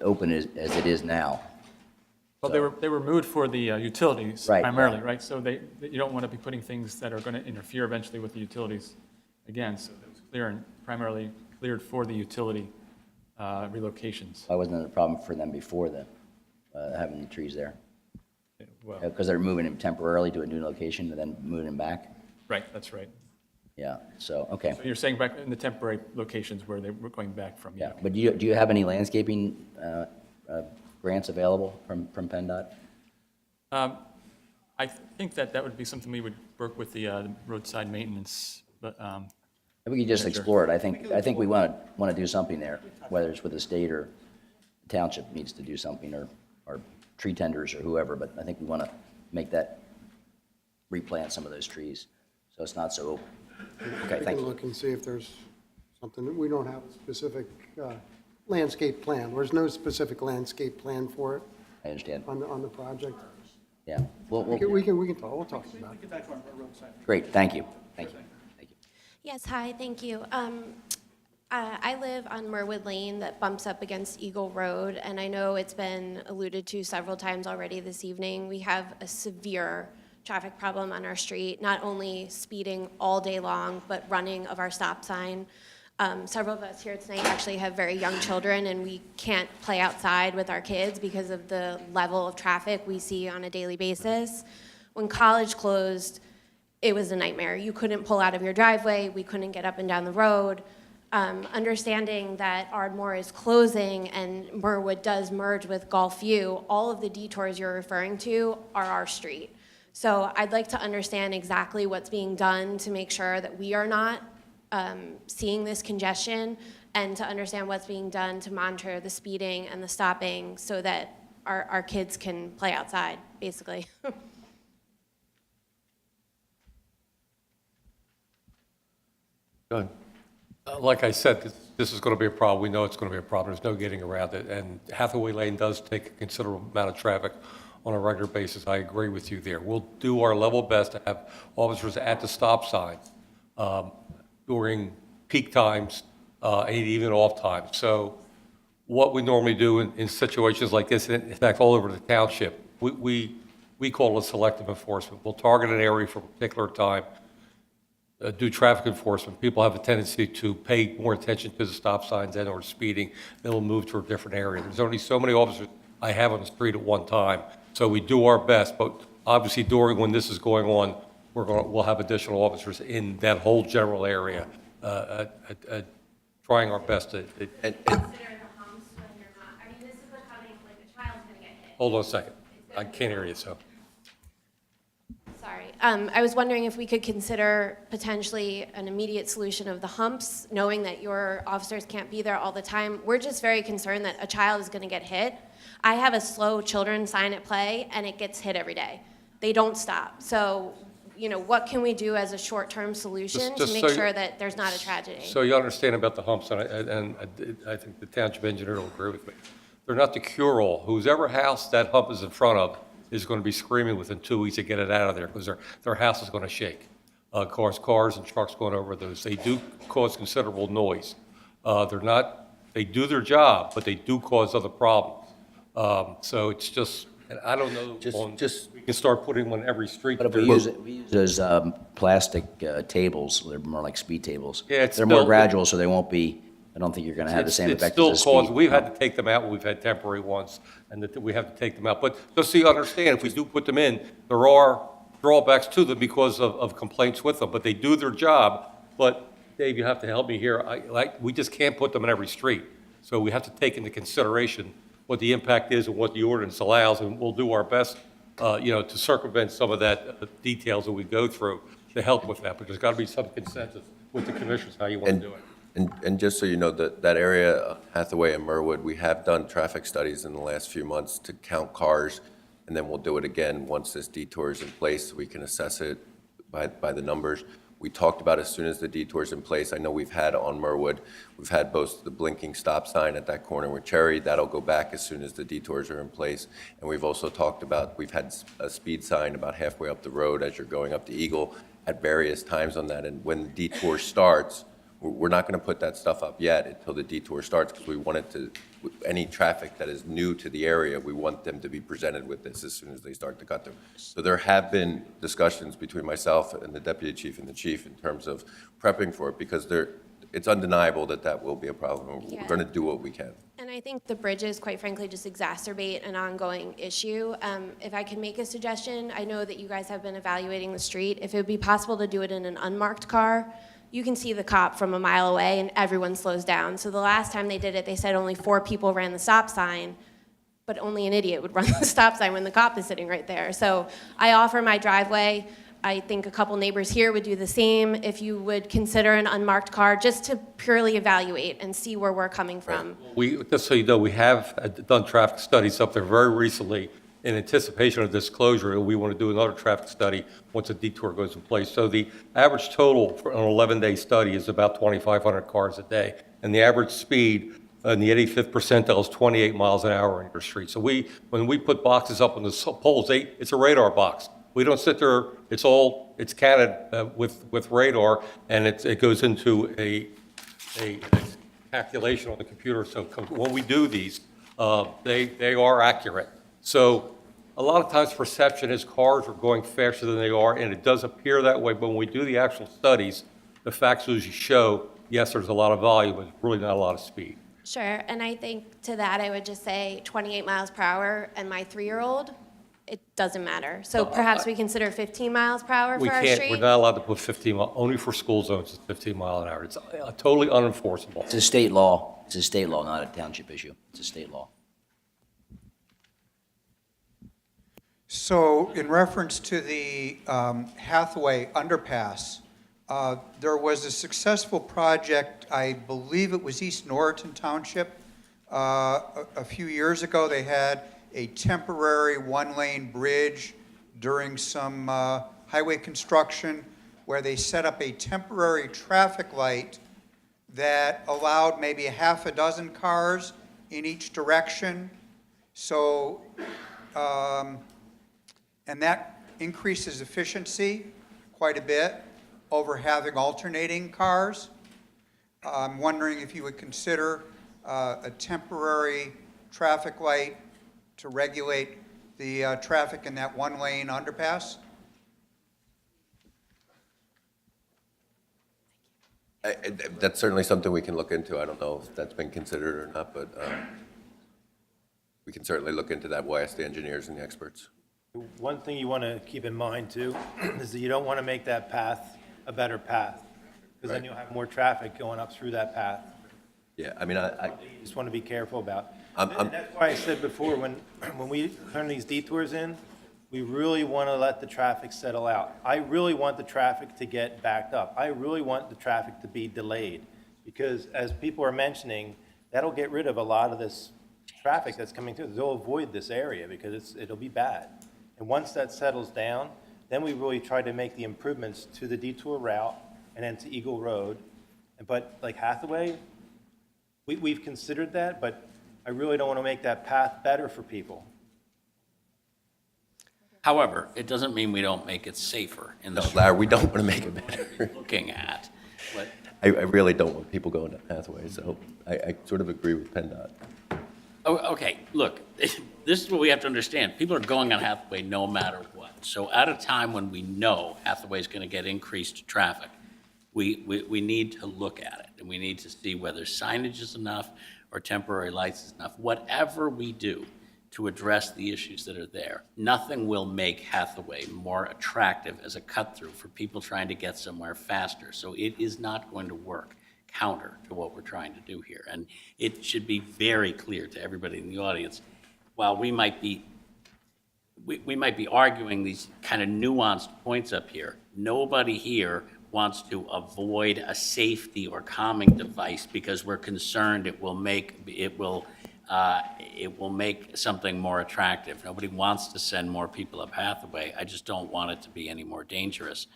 open as it is now. Well, they were moved for the utilities Right. primarily, right? So you don't want to be putting things that are going to interfere eventually with the utilities again. So it was primarily cleared for the utility relocations. Why wasn't it a problem for them before then, having the trees there? Well, Because they're moving them temporarily to a new location and then moving them back? right, that's right. Yeah, so, okay. So you're saying back in the temporary locations where they were going back from? Yeah, but do you have any landscaping grants available from PennDOT? I think that would be something we would work with the roadside maintenance, but. We could just manager. explore it. I think we want to do something there, whether it's with the state or the township needs to do something, or tree tenders or whoever, but I think we want to make that, replant some of those trees, so it's not so open. Okay, We thank can you. look and see if there's something, we don't have a specific landscape plan. There's no specific landscape plan for it I understand. on the project. Yeah. We'll We can talk, we'll talk about it. Great, thank you. Thank you. Yes, hi, thank you. I live on Merwood Lane that bumps up against Eagle Road, and I know it's been alluded to several times already this evening. We have a severe traffic problem on our street, not only speeding all day long, but running of our stop sign. Several of us here tonight actually have very young children, and we can't play outside with our kids because of the level of traffic we see on a daily basis. When college closed, it was a nightmare. You couldn't pull out of your driveway. We couldn't get up and down the road. Understanding that Ardmore is closing and Merwood does merge with Gulfview, all of the detours you're referring to are our street. So I'd like to understand exactly what's being done to make sure that we are not seeing this congestion, and to understand what's being done to monitor the speeding and the stopping so that our kids can play outside, basically. Go ahead. Like I said, this is going to be a problem. We know it's going to be a problem. There's no getting around it. And Hathaway Lane does take a considerable amount of traffic on a regular basis. I agree with you there. We'll do our level best to have officers at the stop sign during peak times and even off times. So what we normally do in situations like this, in fact, all over the township, we call it selective enforcement. We'll target an area for a particular time, do traffic enforcement. People have a tendency to pay more attention to the stop signs and or speeding. They'll move to a different area. There's only so many officers I have on the street at one time. So we do our best, but obviously during when this is going on, we'll have additional officers in that whole general area, trying our best to. Hold on a second. I can't hear you, so. Sorry. I was wondering if we could consider potentially an immediate solution of the humps, knowing that your officers can't be there all the time. We're just very concerned that a child is going to get hit. I have a slow children sign at play, and it gets hit every day. They don't stop. So, what can we do as a short-term solution to make sure that there's not a tragedy? So you understand about the humps, and I think the township engineer will agree with me. They're not the cure-all. Whoever house that hump is in front of is going to be screaming within 2 weeks to get it out of there because their house is going to shake. Cars and trucks going over those. They do cause considerable noise. They do their job, but they do cause other problems. So it's just, and I don't know, we can start putting one on every street. But if we use those plastic tables, they're more like speed tables. Yeah, they're more gradual, so they won't be, I don't think you're going to have the same effect as a speed. We've had to take them out, we've had temporary ones, and we have to take them out. But just so you understand, if we do put them in, there are drawbacks to them because of complaints with them, but they do their job. But Dave, you have to help me here. We just can't put them in every street. So we have to take into consideration what the impact is and what the ordinance allows, and we'll do our best, to circumvent some of that details that we go through to help with that. But there's got to be some consensus with the commissioners how you want to do it. And just so you know, that area, Hathaway and Merwood, we have done traffic studies in the last few months to count cars, and then we'll do it again once this detour is in place, so we can assess it by the numbers. We talked about as soon as the detour is in place. I know we've had on Merwood, we've had both the blinking stop sign at that corner with Cherry. That'll go back as soon as the detours are in place. And we've also talked about, we've had a speed sign about halfway up the road as you're going up to Eagle at various times on that. And when the detour starts, we're not going to put that stuff up yet until the detour starts, because we want it to, any traffic that is new to the area, we want them to be presented with this as soon as they start to cut through. So there have been discussions between myself and the deputy chief and the chief in terms of prepping for it, because it's undeniable that will be a problem. We're going to do what we can. And I think the bridges, quite frankly, just exacerbate an ongoing issue. If I can make a suggestion, I know that you guys have been evaluating the street. If it would be possible to do it in an unmarked car, you can see the cop from a mile away and everyone slows down. So the last time they did it, they said only 4 people ran the stop sign, but only an idiot would run the stop sign when the cop is sitting right there. So I offer my driveway. I think a couple neighbors here would do the same. If you would consider an unmarked car, just to purely evaluate and see where we're coming from. Just so you know, we have done traffic studies up there very recently in anticipation of this closure, and we want to do another traffic study once the detour goes in place. So the average total for an 11-day study is about 2,500 cars a day, and the average speed in the 85th percentile is 28 miles an hour on your street. So when we put boxes up on the poles, it's a radar box. We don't sit there, it's counted with radar, and it goes into a calculation on the computer. So when we do these, they are accurate. So a lot of times perception is cars are going faster than they are, and it does appear that way, but when we do the actual studies, the facts usually show, yes, there's a lot of volume, but really not a lot of speed. Sure, and I think to that I would just say 28 miles per hour, and my 3-year-old, it doesn't matter. So perhaps we consider 15 miles per hour for our street? We're not allowed to put 15 miles, only for school zones, it's 15 mile an hour. It's totally unenforceable. It's a state law. It's a state law, not a township issue. It's a state law. So in reference to the Hathaway underpass, there was a successful project, I believe it was East Norriton Township. A few years ago, they had a temporary one-lane bridge during some highway construction where they set up a temporary traffic light that allowed maybe a half a dozen cars in each direction. So, and that increases efficiency quite a bit over having alternating cars. I'm wondering if you would consider a temporary traffic light to regulate the traffic in that one-lane underpass? That's certainly something we can look into. I don't know if that's been considered or not, but we can certainly look into that. We'll ask the engineers and the experts. One thing you want to keep in mind too is that you don't want to make that path a better path, because then you'll have more traffic going up through that path. Yeah, I mean, I just want to be careful about. I'm And that's why I said before, when we turn these detours in, We really want to let the traffic settle out. I really want the traffic to get backed up. I really want the traffic to be delayed, because as people are mentioning, that'll get rid of a lot of this traffic that's coming through. They'll avoid this area because it'll be bad. And once that settles down, then we really try to make the improvements to the detour route and then to Eagle Road. But like Hathaway, we've considered that, but I really don't want to make that path better for people. However, it doesn't mean we don't make it safer in the No, Larry, we don't want to make it better. looking at. But I really don't want people going down Hathaway, so I sort of agree with PennDOT. Okay, look, this is what we have to understand. People are going on Hathaway no matter what. So at a time when we know Hathaway is going to get increased traffic, we need to look at it, and we need to see whether signage is enough or temporary lights is enough. Whatever we do to address the issues that are there, nothing will make Hathaway more attractive as a cut-through for people trying to get somewhere faster. So it is not going to work counter to what we're trying to do here. And it should be very clear to everybody in the audience, while we might be arguing these kind of nuanced points up here, nobody here wants to avoid a safety or calming device because we're concerned it will make something more attractive. Nobody wants to send more people up Hathaway. I just don't want it to be any more dangerous.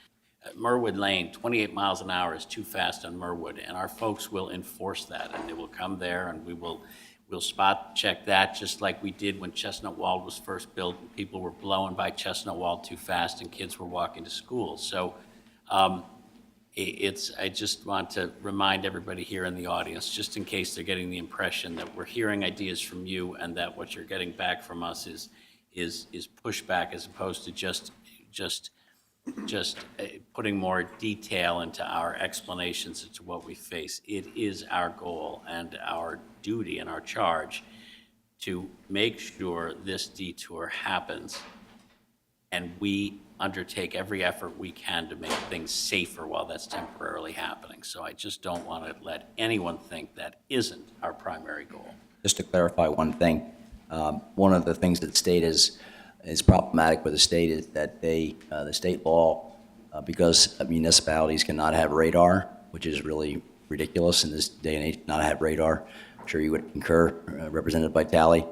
Merwood Lane, 28 miles an hour is too fast on Merwood, and our folks will enforce that, and they will come there, and we'll spot check that, just like we did when Chestnut Wald was first built. People were blowing by Chestnut Wald too fast, and kids were walking to school. So I just want to remind everybody here in the audience, just in case they're getting the impression that we're hearing ideas from you and that what you're getting back from us is pushback as opposed to just putting more detail into our explanations as to what we face. It is our goal and our duty and our charge to make sure this detour happens, and we undertake every effort we can to make things safer while that's temporarily happening. So I just don't want to let anyone think that isn't our primary goal. Just to clarify one thing, one of the things that the state is problematic with the state is that the state law, because municipalities cannot have radar, which is really ridiculous in this day and age, not have radar. I'm sure you would concur, Representative Vitale.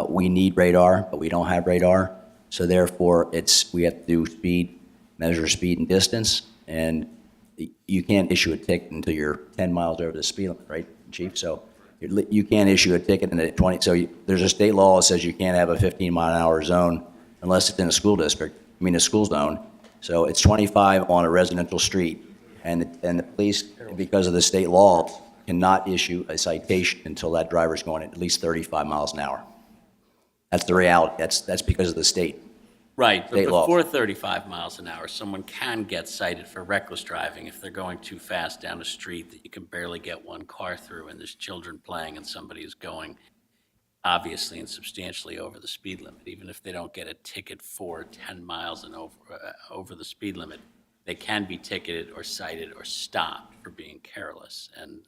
We need radar, but we don't have radar. So therefore, we have to do measure speed and distance, and you can't issue a ticket until you're 10 miles over the speed limit, right, Chief? So you can't issue a ticket in the 20, so there's a state law that says you can't have a 15-mile-an-hour zone unless it's in a school district, a school zone. So it's 25 on a residential street, and the police, because of the state law, cannot issue a citation until that driver's going at least 35 miles an hour. That's the reality. That's because of the state. Right, but State law. before 35 miles an hour, someone can get cited for reckless driving if they're going too fast down a street that you can barely get one car through, and there's children playing and somebody is going obviously and substantially over the speed limit. Even if they don't get a ticket for 10 miles and over the speed limit, they can be ticketed or cited or stopped for being careless. And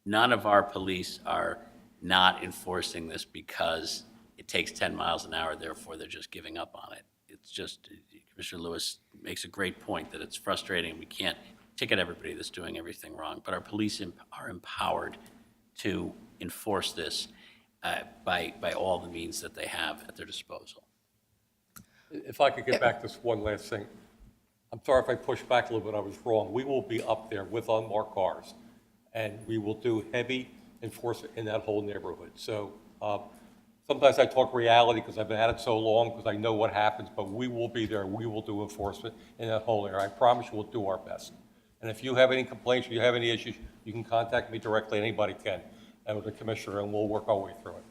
none of our police are not enforcing this because it takes 10 miles an hour, therefore they're just giving up on it. It's just, Commissioner Lewis makes a great point that it's frustrating. We can't ticket everybody that's doing everything wrong, but our police are empowered to enforce this by all the means that they have at their disposal. If I could get back to this one last thing. I'm sorry if I pushed back a little bit, I was wrong. We will be up there with unmarked cars, and we will do heavy enforcement in that whole neighborhood. So sometimes I talk reality because I've been at it so long because I know what happens, but we will be there. We will do enforcement in that whole area. I promise you we'll do our best. And if you have any complaints or you have any issues, you can contact me directly. Anybody can, and with the commissioner, and we'll work our way through it.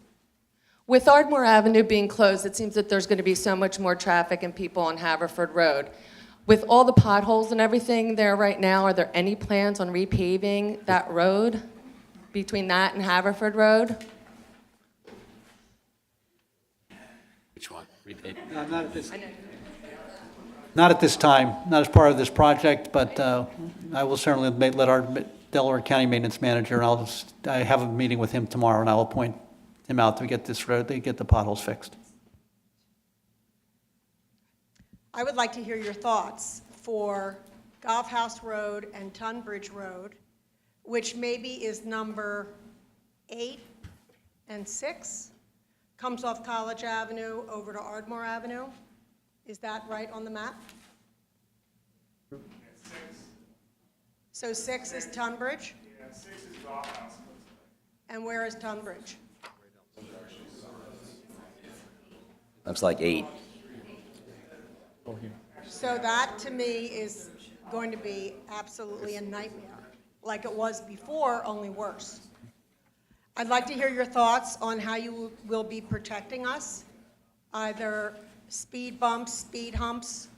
With Ardmore Avenue being closed, it seems that there's going to be so much more traffic and people on Haverford Road. With all the potholes and everything there right now, are there any plans on repaving that road between that and Haverford Road? Which one? Repave? No, not at this. Not at this time, not as part of this project, but I will certainly let our Delaware County Maintenance Manager, and I have a meeting with him tomorrow, and I'll appoint him out to get this road, to get the potholes fixed. I would like to hear your thoughts for Golf House Road and Tunbridge Road, which maybe is number 8 and 6, comes off College Avenue over to Ardmore Avenue. Is that right on the map? So 6 is Tunbridge? Yeah, 6 is Golf House. And where is Tunbridge? Looks like 8. So that, to me, is going to be absolutely a nightmare, like it was before, only worse. I'd like to hear your thoughts on how you will be protecting us, either speed bumps, speed humps,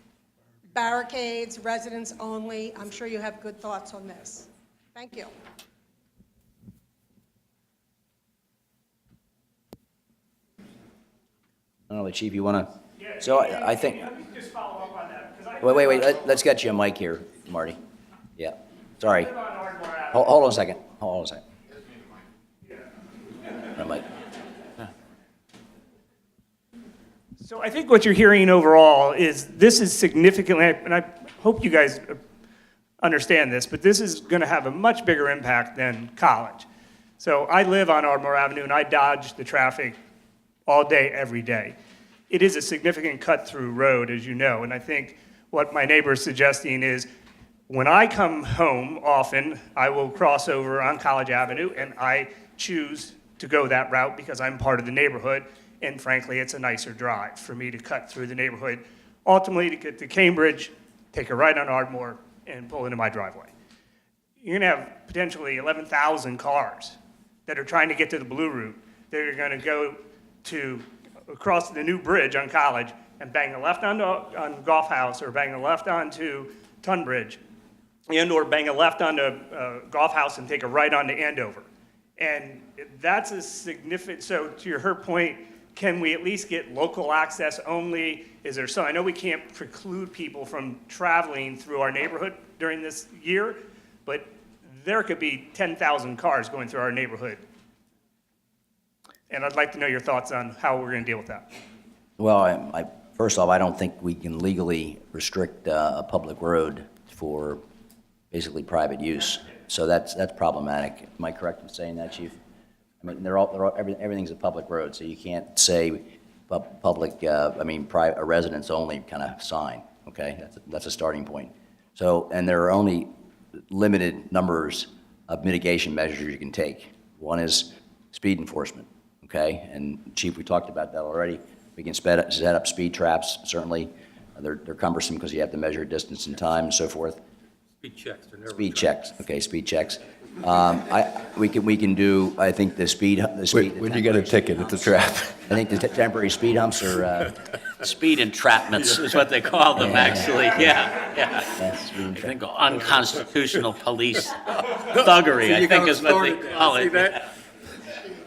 barricades, residents only. I'm sure you have good thoughts on this. Thank you. I don't know, Chief, you want to? So I think, Let me just follow up on that, because wait, let's get you a mic here, Marty. Yeah, sorry. live on Ardmore Avenue. Hold on a second, hold on a second. A mic. So I think what you're hearing overall is this is significantly, and I hope you guys understand this, but this is going to have a much bigger impact than college. So I live on Ardmore Avenue, and I dodge the traffic all day, every day. It is a significant cut-through road, as you know, and I think what my neighbor is suggesting is when I come home often, I will cross over on College Avenue, and I choose to go that route because I'm part of the neighborhood, and frankly, it's a nicer drive for me to cut through the neighborhood, ultimately to get to Cambridge, take a right on Ardmore, and pull into my driveway. You're going to have potentially 11,000 cars that are trying to get to the Blue Route. They're going to go to across the new bridge on College and bang a left on Golf House, or bang a left onto Tunbridge, and or bang a left onto Golf House and take a right onto Andover. And that's a significant, so to her point, can we at least get local access only? Is there some, I know we can't preclude people from traveling through our neighborhood during this year, but there could be 10,000 cars going through our neighborhood. And I'd like to know your thoughts on how we're going to deal with that. Well, first off, I don't think we can legally restrict a public road for basically private use. So that's problematic. Am I correct in saying that, Chief? I mean, everything's a public road, so you can't say public, a residence only kind of sign, okay? That's a starting point. So, and there are only limited numbers of mitigation measures you can take. One is speed enforcement, okay? And Chief, we talked about that already. We can set up speed traps, certainly. They're cumbersome because you have to measure distance and time and so forth. Speed checks. Speed checks, okay, speed checks. We can do, I think the speed. When you get a ticket, it's a trap. I think the temporary speed humps are. Speed entrapments is what they call them, actually, yeah. Yes, I think unconstitutional police thuggery, I think is what they call it.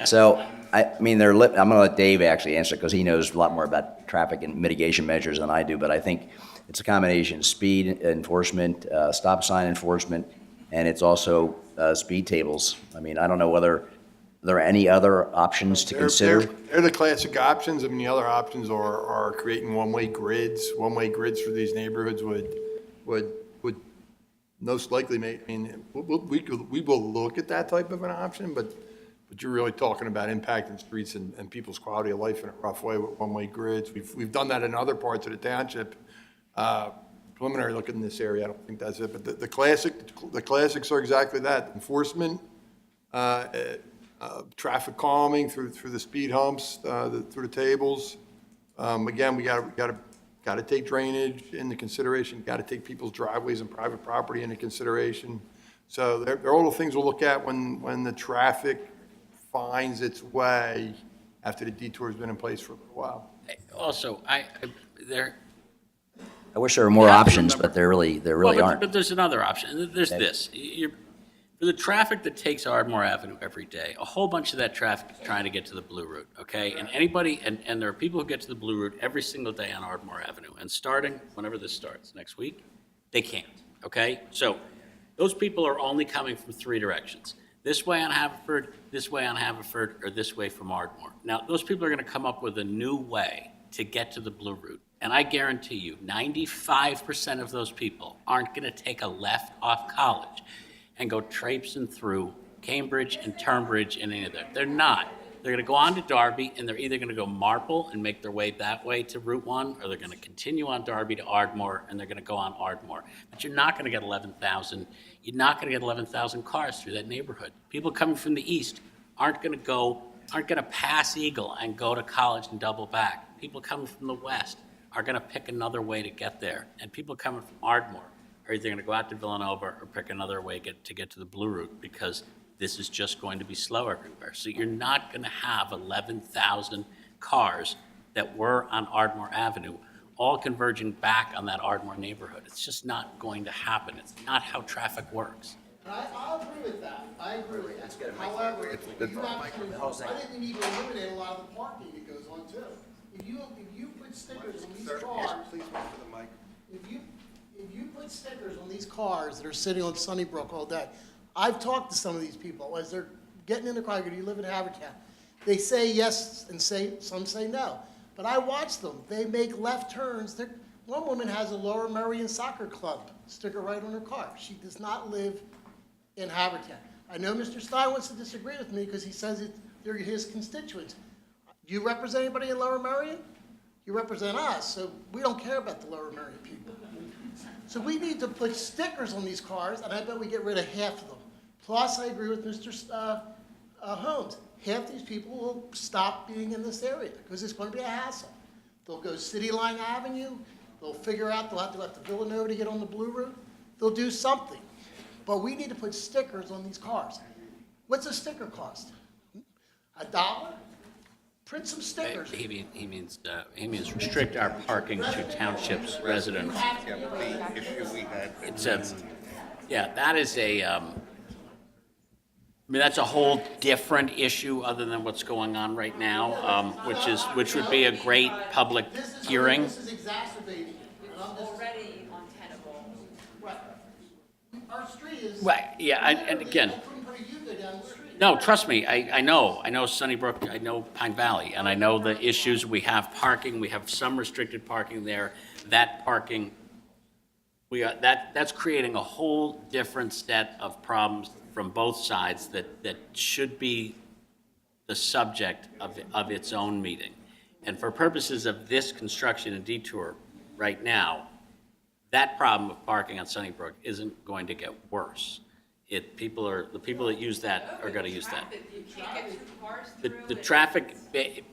So, I'm going to let Dave actually answer because he knows a lot more about traffic and mitigation measures than I do, but I think it's a combination of speed enforcement, stop sign enforcement, and it's also speed tables. I mean, I don't know whether there are any other options to consider. They're the classic options. I mean, the other options are creating one-way grids. One-way grids for these neighborhoods would most likely make, we will look at that type of an option, but you're really talking about impacting streets and people's quality of life in a rough way with one-way grids. We've done that in other parts of the township. Preliminary look in this area, I don't think that's it, but the classics are exactly that. Enforcement, traffic calming through the speed humps, through the tables. Again, we got to take drainage into consideration, got to take people's driveways and private property into consideration. So they're all the things we'll look at when the traffic finds its way after the detour's been in place for a little while. Also, I wish there were more options, but there really aren't. But there's another option. There's this. For the traffic that takes Ardmore Avenue every day, a whole bunch of that traffic is trying to get to the Blue Route, okay? And and there are people who get to the Blue Route every single day on Ardmore Avenue. And starting whenever this starts, next week, they can't, okay? So those people are only coming from 3 directions. This way on Haverford, this way on Haverford, or this way from Ardmore. Now, those people are going to come up with a new way to get to the Blue Route. And I guarantee you, 95% of those people aren't going to take a left off College and go traipsing through Cambridge and Turnbridge and any of that. They're not. They're going to go on to Darby, and they're either going to go Marple and make their way that way to Route 1, or they're going to continue on Darby to Ardmore, and they're going to go on Ardmore. But you're not going to get 11,000. You're not going to get 11,000 cars through that neighborhood. People coming from the east aren't going to pass Eagle and go to College and double back. People coming from the west are going to pick another way to get there. And people coming from Ardmore are either going to go out to Villanova or pick another way to get to the Blue Route, because this is just going to be slow everywhere. So you're not going to have 11,000 cars that were on Ardmore Avenue all converging back on that Ardmore neighborhood. It's just not going to happen. It's not how traffic works. I'll agree with that. I agree with that. However, I think we need to eliminate a lot of the parking that goes on too. If you put stickers on these cars, please wait for the mic. If you put stickers on these cars that are sitting on Sunnybrook all day, I've talked to some of these people as they're getting in the car. Do you live in Havertown? They say yes and some say no. But I watch them. They make left turns. One woman has a Lower Merion Soccer Club sticker right on her car. She does not live in Havertown. I know Mr. Stein wants to disagree with me because he says they're his constituents. Do you represent anybody in Lower Merion? You represent us, so we don't care about the Lower Merion people. So we need to put stickers on these cars, and I bet we get rid of half of them. Plus, I agree with Mr. Holmes. Half these people will stop being in this area because it's going to be a hassle. They'll go City Line Avenue. They'll figure out they'll have to go to Villanova to get on the Blue Route. They'll do something. But we need to put stickers on these cars. What's a sticker cost? $1? Print some stickers. He means restrict our parking to townships residents. Yeah, but the issue we had. That is that's a whole different issue other than what's going on right now, which would be a great public hearing. This is exacerbating it. Already untenable. Right. Our street is. Right, yeah, and again, no, trust me, I know Sunnybrook, I know Pine Valley, and I know the issues. We have parking, we have some restricted parking there. That parking, that's creating a whole different set of problems from both sides that should be the subject of its own meeting. And for purposes of this construction and detour right now, that problem of parking on Sunnybrook isn't going to get worse. The people that use that are going to use that. The traffic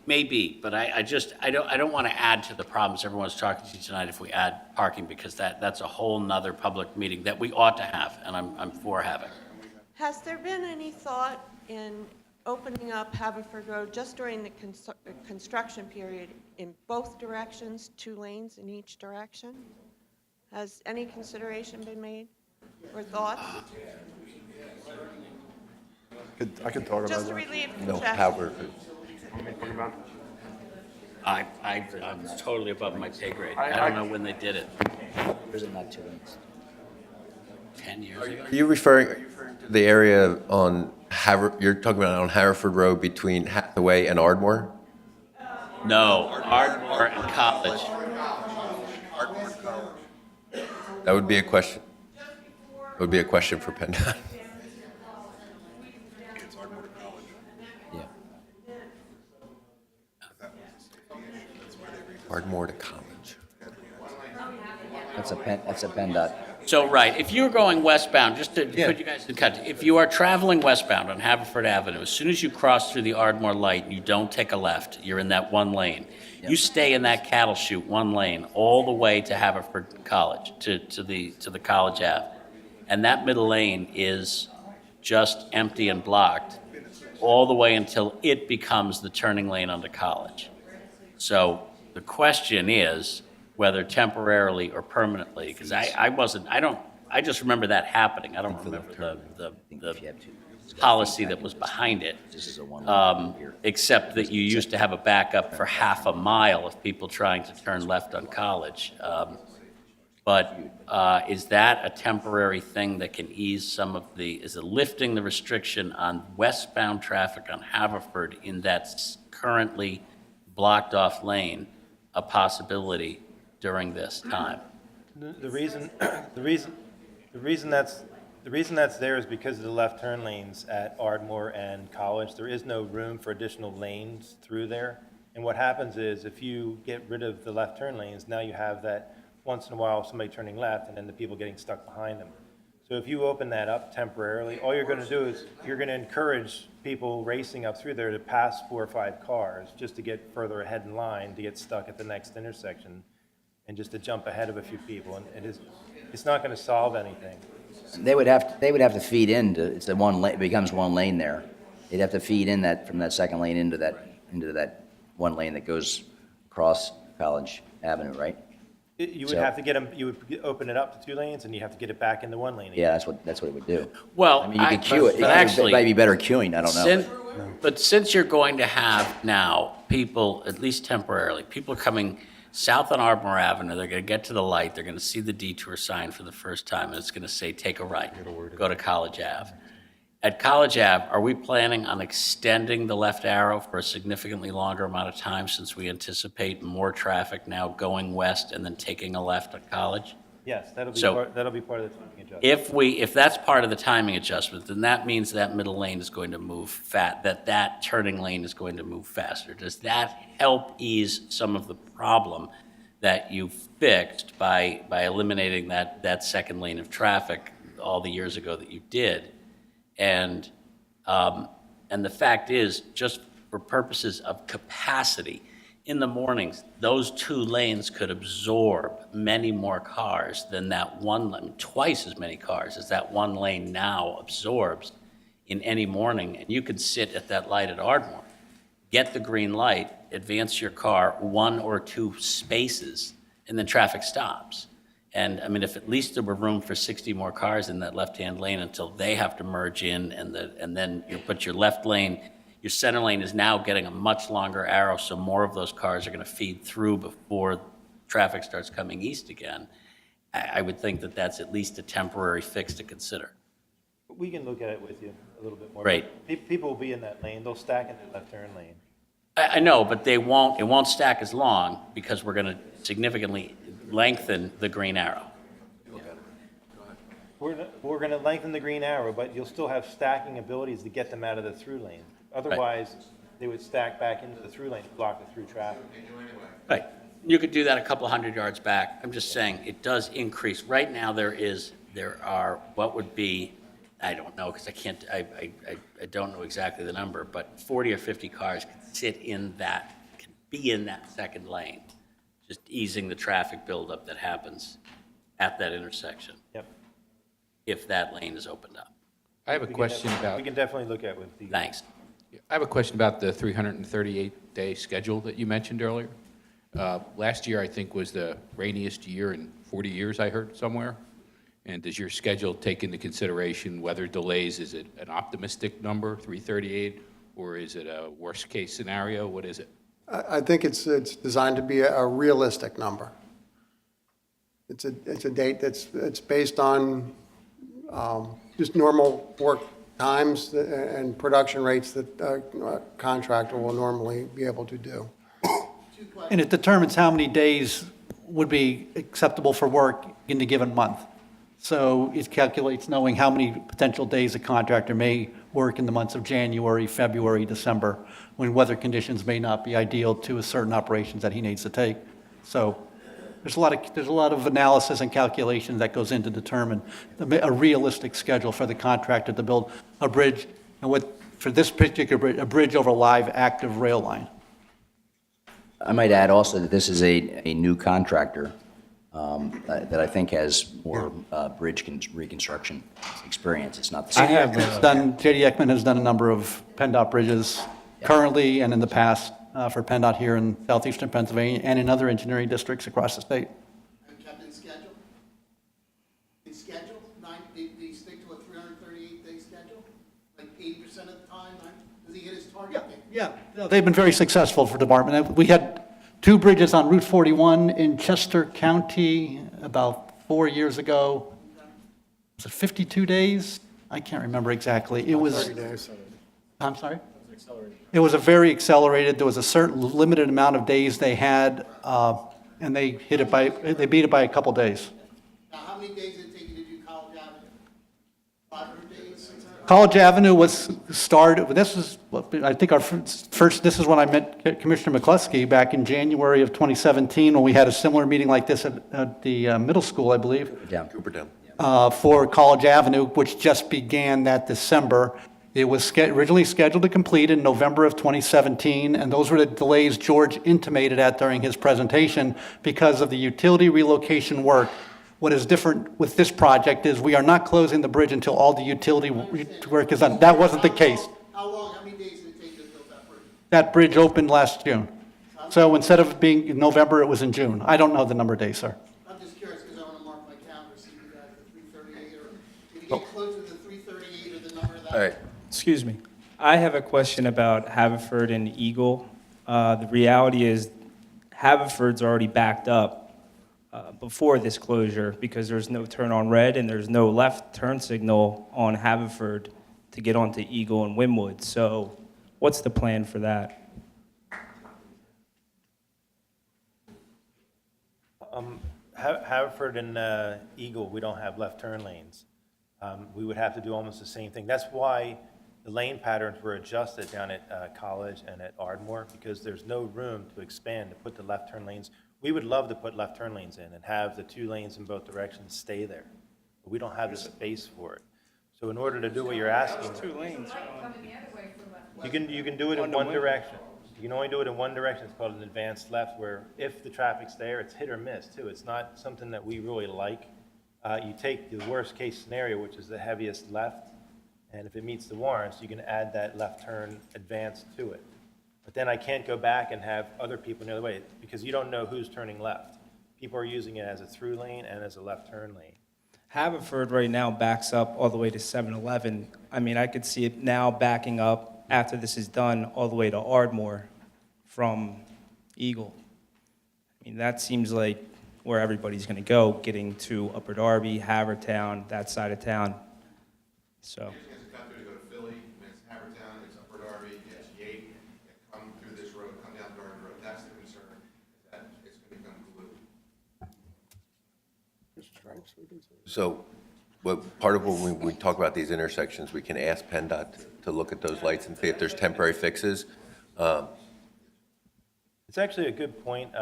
may be, but I don't want to add to the problems everyone's talking to tonight if we add parking, because that's a whole nother public meeting that we ought to have, and I'm for having. Has there been any thought in opening up Haverford Road just during the construction period in both directions, 2 lanes in each direction? Has any consideration been made or thought? I could talk about that. Just to relieve No, congestion. Haverford. I'm totally above my pay grade. I don't know when they did it. Or is it not 2 lanes? 10 years ago? Are you referring to the area on you're talking about on Haverford Road between Hathaway and Ardmore? No, Ardmore and College. That would be a question. That would be a question for Penndot. Ardmore to College. That's a Penndot. So, right, if you're going westbound, just to put you guys in context, if you are traveling westbound on Haverford Avenue, as soon as you cross through the Ardmore light and you don't take a left, you're in that 1 lane. You stay in that cattle chute 1 lane all the way to Haverford College, to the College Ave. And that middle lane is just empty and blocked all the way until it becomes the turning lane onto College. So the question is whether temporarily or permanently, because I just remember that happening. I don't remember the policy that was behind it, except that you used to have a backup for half a mile of people trying to turn left on College. But is that a temporary thing that can ease some of is it lifting the restriction on westbound traffic on Haverford in that currently blocked off lane a possibility during this time? The reason that's there is because of the left turn lanes at Ardmore and College. There is no room for additional lanes through there. And what happens is if you get rid of the left turn lanes, now you have that once in a while somebody turning left and then the people getting stuck behind them. So if you open that up temporarily, all you're going to do is you're going to encourage people racing up through there to pass 4 or 5 cars just to get further ahead in line to get stuck at the next intersection and just to jump ahead of a few people. And it's not going to solve anything. They would have to feed into, it's the one lane, it becomes one lane there. They'd have to feed in that, from that second lane into that one lane that goes across College Avenue, right? You would have to get them, you would open it up to 2 lanes and you have to get it back into 1 lane again. Yeah, that's what it would do. Well, I mean, you could queue it. but actually, It might be better queuing, I don't know. But since you're going to have now people, at least temporarily, people are coming south on Ardmore Avenue, they're going to get to the light, they're going to see the detour sign for the first time, and it's going to say, take a right, go to College Ave. At College Ave, are we planning on extending the left arrow for a significantly longer amount of time since we anticipate more traffic now going west and then taking a left at College? Yes, that'll be So- part of the timing adjustment. If that's part of the timing adjustment, then that means that middle lane is going to move that turning lane is going to move faster. Does that help ease some of the problem that you fixed by eliminating that second lane of traffic all the years ago that you did? And the fact is, just for purposes of capacity, in the mornings, those 2 lanes could absorb many more cars than that one lane, twice as many cars as that one lane now absorbs in any morning. And you could sit at that light at Ardmore, get the green light, advance your car 1 or 2 spaces, and then traffic stops. And I mean, if at least there were room for 60 more cars in that left-hand lane until they have to merge in, and then you put your left lane, your center lane is now getting a much longer arrow, so more of those cars are going to feed through before traffic starts coming east again. I would think that that's at least a temporary fix to consider. We can look at it with you a little bit more. Great. People will be in that lane, they'll stack in the left turn lane. I know, but it won't stack as long because we're going to significantly lengthen the green arrow. We're going to lengthen the green arrow, but you'll still have stacking abilities to get them out of the through lane. Otherwise, they would stack back into the through lane to block the through traffic. Right. You could do that a couple hundred yards back. I'm just saying, it does increase. Right now, there are what would be, I don't know, because I don't know exactly the number, but 40 or 50 cars can be in that second lane, just easing the traffic buildup that happens at that intersection. Yep. If that lane is opened up. I have a question about... We can definitely look at it with the... Thanks. I have a question about the 338-day schedule that you mentioned earlier. Last year, I think, was the rainiest year in 40 years, I heard somewhere. And does your schedule take into consideration weather delays? Is it an optimistic number, 338, or is it a worst-case scenario? What is it? I think it's designed to be a realistic number. It's a date that's based on just normal work times and production rates that a contractor will normally be able to do. And it determines how many days would be acceptable for work in a given month. So it calculates knowing how many potential days a contractor may work in the months of January, February, December, when weather conditions may not be ideal to a certain operations that he needs to take. So there's a lot of analysis and calculation that goes in to determine a realistic schedule for the contractor to build a bridge, and for this particular bridge, a bridge over a live active rail line. I might add also that this is a new contractor that I think has more bridge reconstruction experience. It's not the same. J.D. Ekman has done a number of Penndot bridges currently and in the past for Penndot here in southeastern Pennsylvania and in other engineering districts across the state. And kept in schedule? In schedule? Did he stick to a 338-day schedule? Like 80% of the time? Does he hit his target? Yeah, they've been very successful for the department. We had 2 bridges on Route 41 in Chester County about 4 years ago. Was it 52 days? I can't remember exactly. It was 30 days. I'm sorry? It was a very accelerated. There was a certain limited amount of days they had. and they beat it by a couple days. Now, how many days did it take you to do College Avenue? 500 days? 600? College Avenue was started, this is, I think our first, this is when I met Commissioner McCluskey back in January of 2017, when we had a similar meeting like this at the middle school, I believe. Yeah. Coopertown. For College Avenue, which just began that December. It was originally scheduled to complete in November of 2017, and those were the delays George intimated at during his presentation because of the utility relocation work. What is different with this project is we are not closing the bridge until all the utility work is done. That wasn't the case. How long, how many days did it take to build that bridge? That bridge opened last June. So instead of being in November, it was in June. I don't know the number of days, sir. I'm just curious, because I want to mark my calendar, see you guys at 3:38, or did you get closer to 3:38 or the number of that? All right. Excuse me. I have a question about Haverford and Eagle. The reality is Haverford's already backed up before this closure because there's no turn on red and there's no left turn signal on Haverford to get onto Eagle and Wynwood. So what's the plan for that? Haverford and Eagle, we don't have left turn lanes. We would have to do almost the same thing. That's why the lane patterns were adjusted down at College and at Ardmore, because there's no room to expand to put the left turn lanes. We would love to put left turn lanes in and have the 2 lanes in both directions stay there, but we don't have the space for it. So in order to do what you're asking, 2 lanes. you can do it in one direction. You can only do it in one direction. It's called an advanced left, where if the traffic's there, it's hit or miss too. It's not something that we really like. You take the worst case scenario, which is the heaviest left, and if it meets the warrants, you can add that left turn advance to it. But then I can't go back and have other people the other way, because you don't know who's turning left. People are using it as a through lane and as a left turn lane. Haverford right now backs up all the way to 7-Eleven. I mean, I could see it now backing up after this is done all the way to Ardmore from Eagle. I mean, that seems like where everybody's going to go, getting to Upper Darby, Havertown, that side of town. So. Go to Philly, it's Havertown, it's Upper Darby, it's Yate, come through this road, come down Darby Road. That's the concern, is that it's going to become glue. So, part of when we talk about these intersections, we can ask PennDOT to look at those lights and see if there's temporary fixes. It's actually a good point.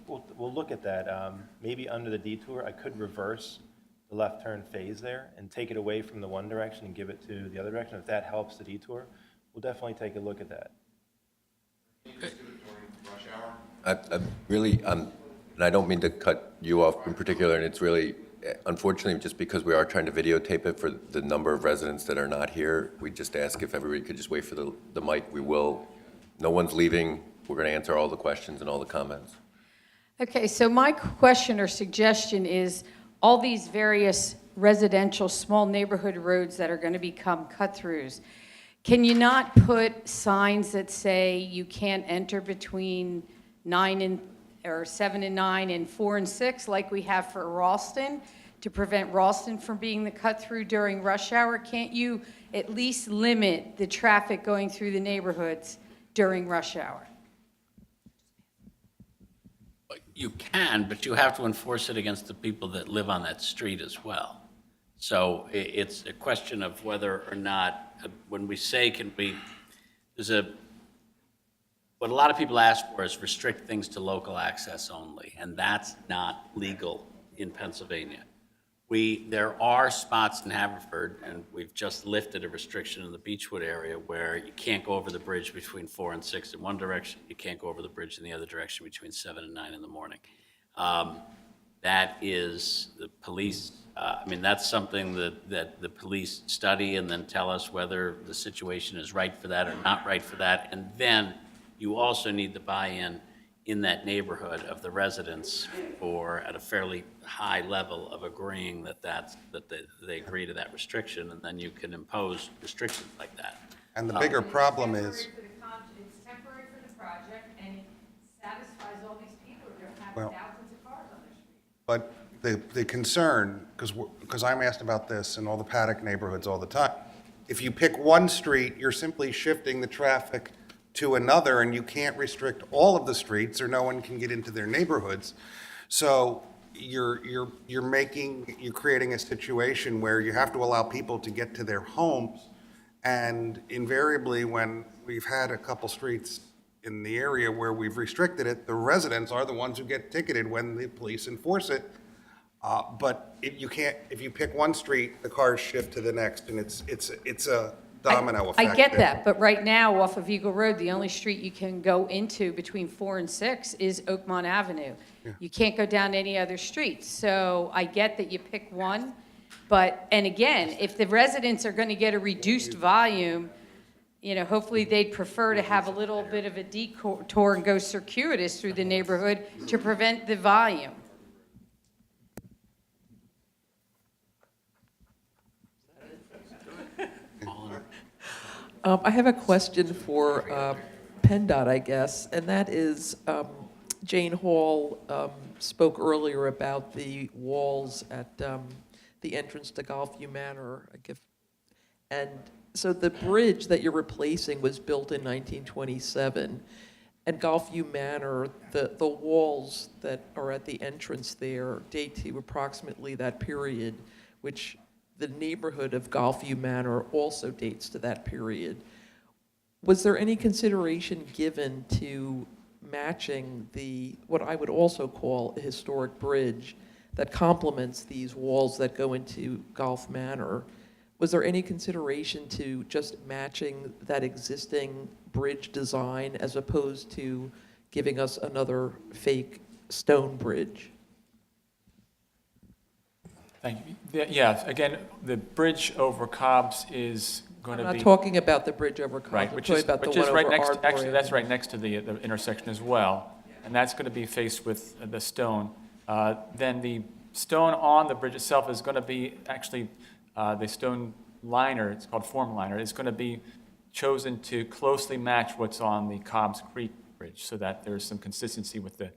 We'll look at that. Maybe under the detour, I could reverse the left turn phase there and take it away from the one direction and give it to the other direction. If that helps the detour, we'll definitely take a look at that. I really, and I don't mean to cut you off in particular, and it's really, unfortunately, just because we are trying to videotape it for the number of residents that are not here, we just ask if everybody could just wait for the mic. We will. No one's leaving. We're going to answer all the questions and all the comments. Okay, so my question or suggestion is all these various residential small neighborhood roads that are going to become cut-throughs, can you not put signs that say you can't enter between 7 and 9 and 4 and 6 like we have for Ralston to prevent Ralston from being the cut-through during rush hour? Can't you at least limit the traffic going through the neighborhoods during rush hour? You can, but you have to enforce it against the people that live on that street as well. So it's a question of whether or not, when we say what a lot of people ask for is restrict things to local access only, and that's not legal in Pennsylvania. There are spots in Haverford, and we've just lifted a restriction in the Beechwood area where you can't go over the bridge between 4 and 6 in one direction. You can't go over the bridge in the other direction between 7 and 9 in the morning. That is the police. That's something that the police study and then tell us whether the situation is right for that or not right for that. And then you also need the buy-in in that neighborhood of the residents at a fairly high level of agreeing that they agree to that restriction, and then you can impose restrictions like that. And the bigger problem is, It's temporary for the project, and it satisfies all these people who don't have Well, thousands of cars on their street. but the concern, because I'm asked about this in all the Paddock neighborhoods all the time, if you pick one street, you're simply shifting the traffic to another, and you can't restrict all of the streets or no one can get into their neighborhoods. So you're creating a situation where you have to allow people to get to their homes. And invariably, when we've had a couple streets in the area where we've restricted it, the residents are the ones who get ticketed when the police enforce it. But if you pick one street, the cars shift to the next, and it's a domino effect. I get that, but right now, off of Eagle Road, the only street you can go into between 4 and 6 is Oakmont Avenue. You can't go down any other streets. So I get that you pick one, but, and again, if the residents are going to get a reduced volume, you know, hopefully they'd prefer to have a little bit of a detour and go circuitous through the neighborhood to prevent the volume. I have a question for Penndot, I guess, and that is, Jane Hall spoke earlier about the walls at the entrance to Golfview Manor. And so the bridge that you're replacing was built in 1927, and Golfview Manor, the walls that are at the entrance there date to approximately that period, which the neighborhood of Golfview Manor also dates to that period. Was there any consideration given to matching what I would also call a historic bridge that complements these walls that go into Golf Manor? Was there any consideration to just matching that existing bridge design as opposed to giving us another fake stone bridge? Thank you. Yeah, again, the bridge over Cobb's is going to be... I'm not talking about the bridge over Cobb's. Right, I'm which talking is about the which one is right over next, Ardmore actually, that's Avenue. right next to the intersection as well, and that's going to be faced with the stone. Then the stone on the bridge itself is going to be, actually, the stone liner, it's called form liner, is going to be chosen to closely match what's on the Cobb's Creek Bridge, so that there's some consistency with the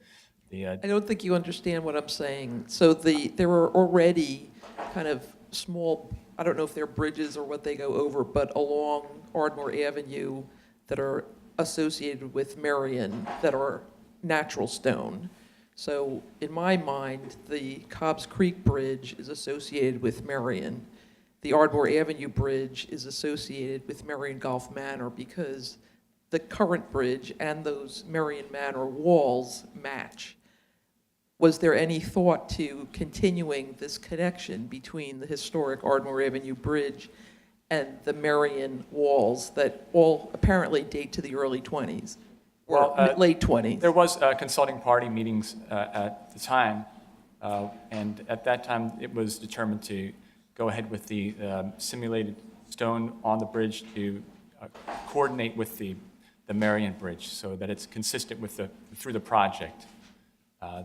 I don't think you understand what I'm saying. So there are already kind of small, I don't know if they're bridges or what they go over, but along Ardmore Avenue that are associated with Marion that are natural stone. So in my mind, the Cobb's Creek Bridge is associated with Marion. The Ardmore Avenue Bridge is associated with Marion Golf Manor because the current bridge and those Marion Manor walls match. Was there any thought to continuing this connection between the historic Ardmore Avenue Bridge and the Marion walls that all apparently date to the early 20s? Or late 20s? There was consulting party meetings at the time, and at that time, it was determined to go ahead with the simulated stone on the bridge to coordinate with the Marion Bridge so that it's consistent with through the project.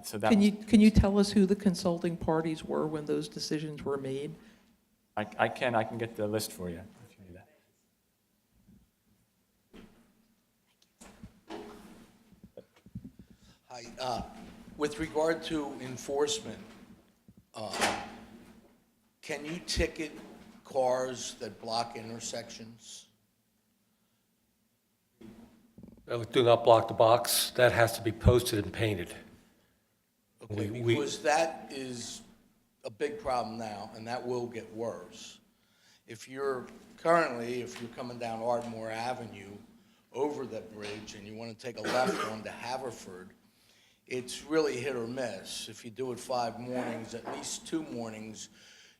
So that Can you tell us who the consulting parties were when those decisions were made? I can get the list for you if you need that. Hi, with regard to enforcement, can you ticket cars that block intersections? Do not block the box. That has to be posted and painted. Okay, because that is a big problem now, and that will get worse. If you're coming down Ardmore Avenue over that bridge and you want to take a left onto Haverford, it's really hit or miss. If you do it 5 mornings, at least 2 mornings,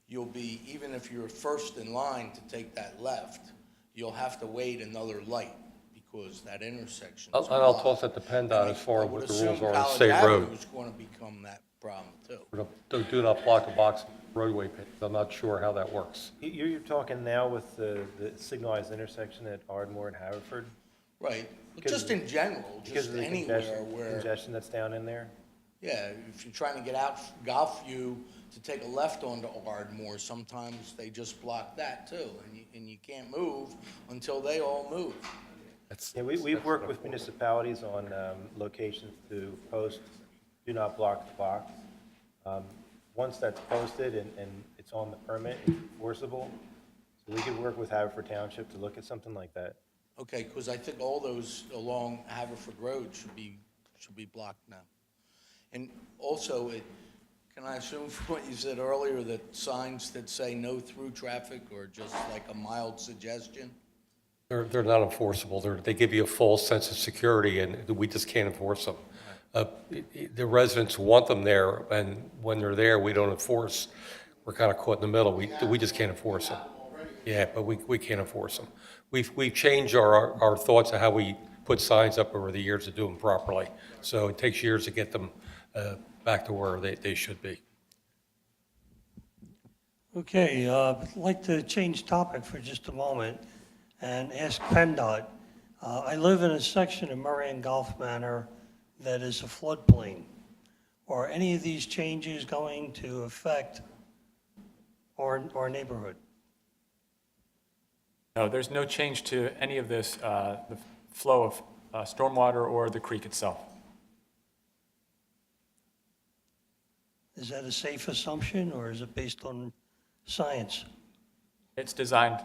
you'll be, even if you're first in line to take that left, you'll have to wait another light because that intersection is And I'll blocked. toss that to Penndot as far as what the rules are on College State Road. Avenue is going to become that problem too. Do not block the box roadway pit. I'm not sure how that works. You're talking now with the signalized intersection at Ardmore and Haverford? Right, but just in general, Because just of the anywhere where, congestion that's down in there? yeah, if you're trying to get out Golfview to take a left onto Ardmore, sometimes they just block that too, and you can't move until they all move. Yeah, we've worked with municipalities on locations to post, do not block the box. Once that's posted and it's on the permit, it's enforceable. So we could work with Haverford Township to look at something like that. Okay, because I think all those along Haverford Road should be blocked now. And also, can I assume from what you said earlier that signs that say no through traffic are just like a mild suggestion? They're not enforceable. They give you a false sense of security, and we just can't enforce them. The residents want them there, and when they're there, we don't enforce. We're kind of caught in the middle. We just can't enforce them. Yeah, but we can't enforce them. We've changed our thoughts of how we put signs up over the years to do them properly. So it takes years to get them back to where they should be. Okay, I'd like to change topic for just a moment and ask Penndot. I live in a section of Murray and Golf Manor that is a floodplain. Are any of these changes going to affect our neighborhood? No, there's no change to any of this, the flow of stormwater or the creek itself. Is that a safe assumption, or is it based on science? It's designed,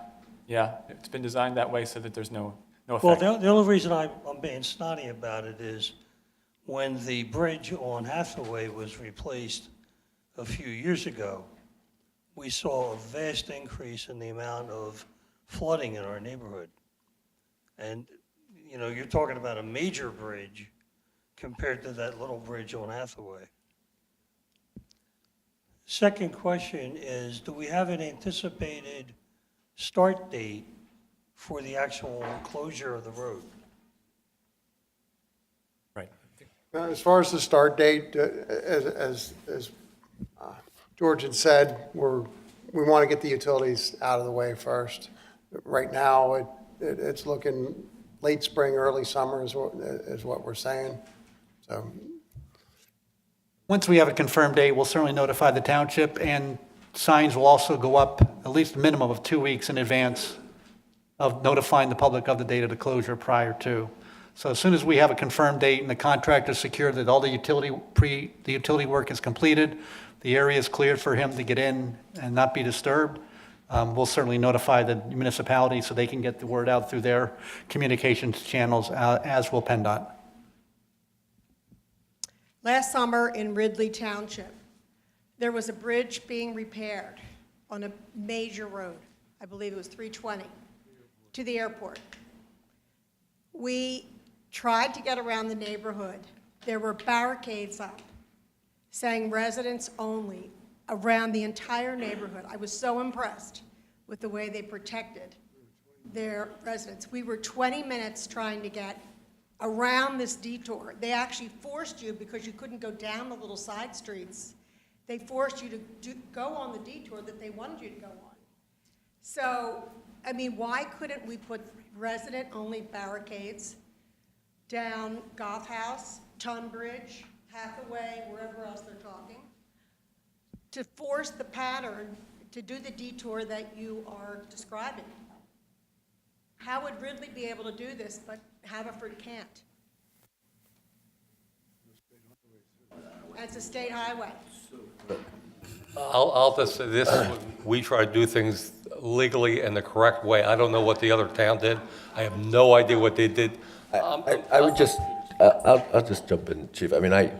yeah, it's been designed that way so that there's no effect. Well, the only reason I'm being snotty about it is when the bridge on Hathaway was replaced a few years ago, we saw a vast increase in the amount of flooding in our neighborhood. And, you know, you're talking about a major bridge compared to that little bridge on Hathaway. Second question is, do we have an anticipated start date for the actual closure of the road? Right. As far as the start date, as George had said, we want to get the utilities out of the way first. Right now, it's looking late spring, early summer is what we're saying. So, Once we have a confirmed date, we'll certainly notify the township, and signs will also go up at least a minimum of 2 weeks in advance of notifying the public of the date of the closure prior to. So as soon as we have a confirmed date and the contractor is secured that all the utility work is completed, the area is cleared for him to get in and not be disturbed, we'll certainly notify the municipality so they can get the word out through their communications channels, as will Penndot. Last summer in Ridley Township, there was a bridge being repaired on a major road. I believe it was 320 to the airport. We tried to get around the neighborhood. There were barricades up saying residents only around the entire neighborhood. I was so impressed with the way they protected their residents. We were 20 minutes trying to get around this detour. They actually forced you, because you couldn't go down the little side streets, they forced you to go on the detour that they wanted you to go on. So, I mean, why couldn't we put resident-only barricades down Goff House, Tunbridge, Hathaway, wherever else they're talking, to force the pattern to do the detour that you are describing? How would Ridley be able to do this, but Haverford can't? It's a state highway. I'll just say this, we try to do things legally and the correct way. I don't know what the other town did. I have no idea what they did. I would just, I'll just jump in, Chief. I mean, I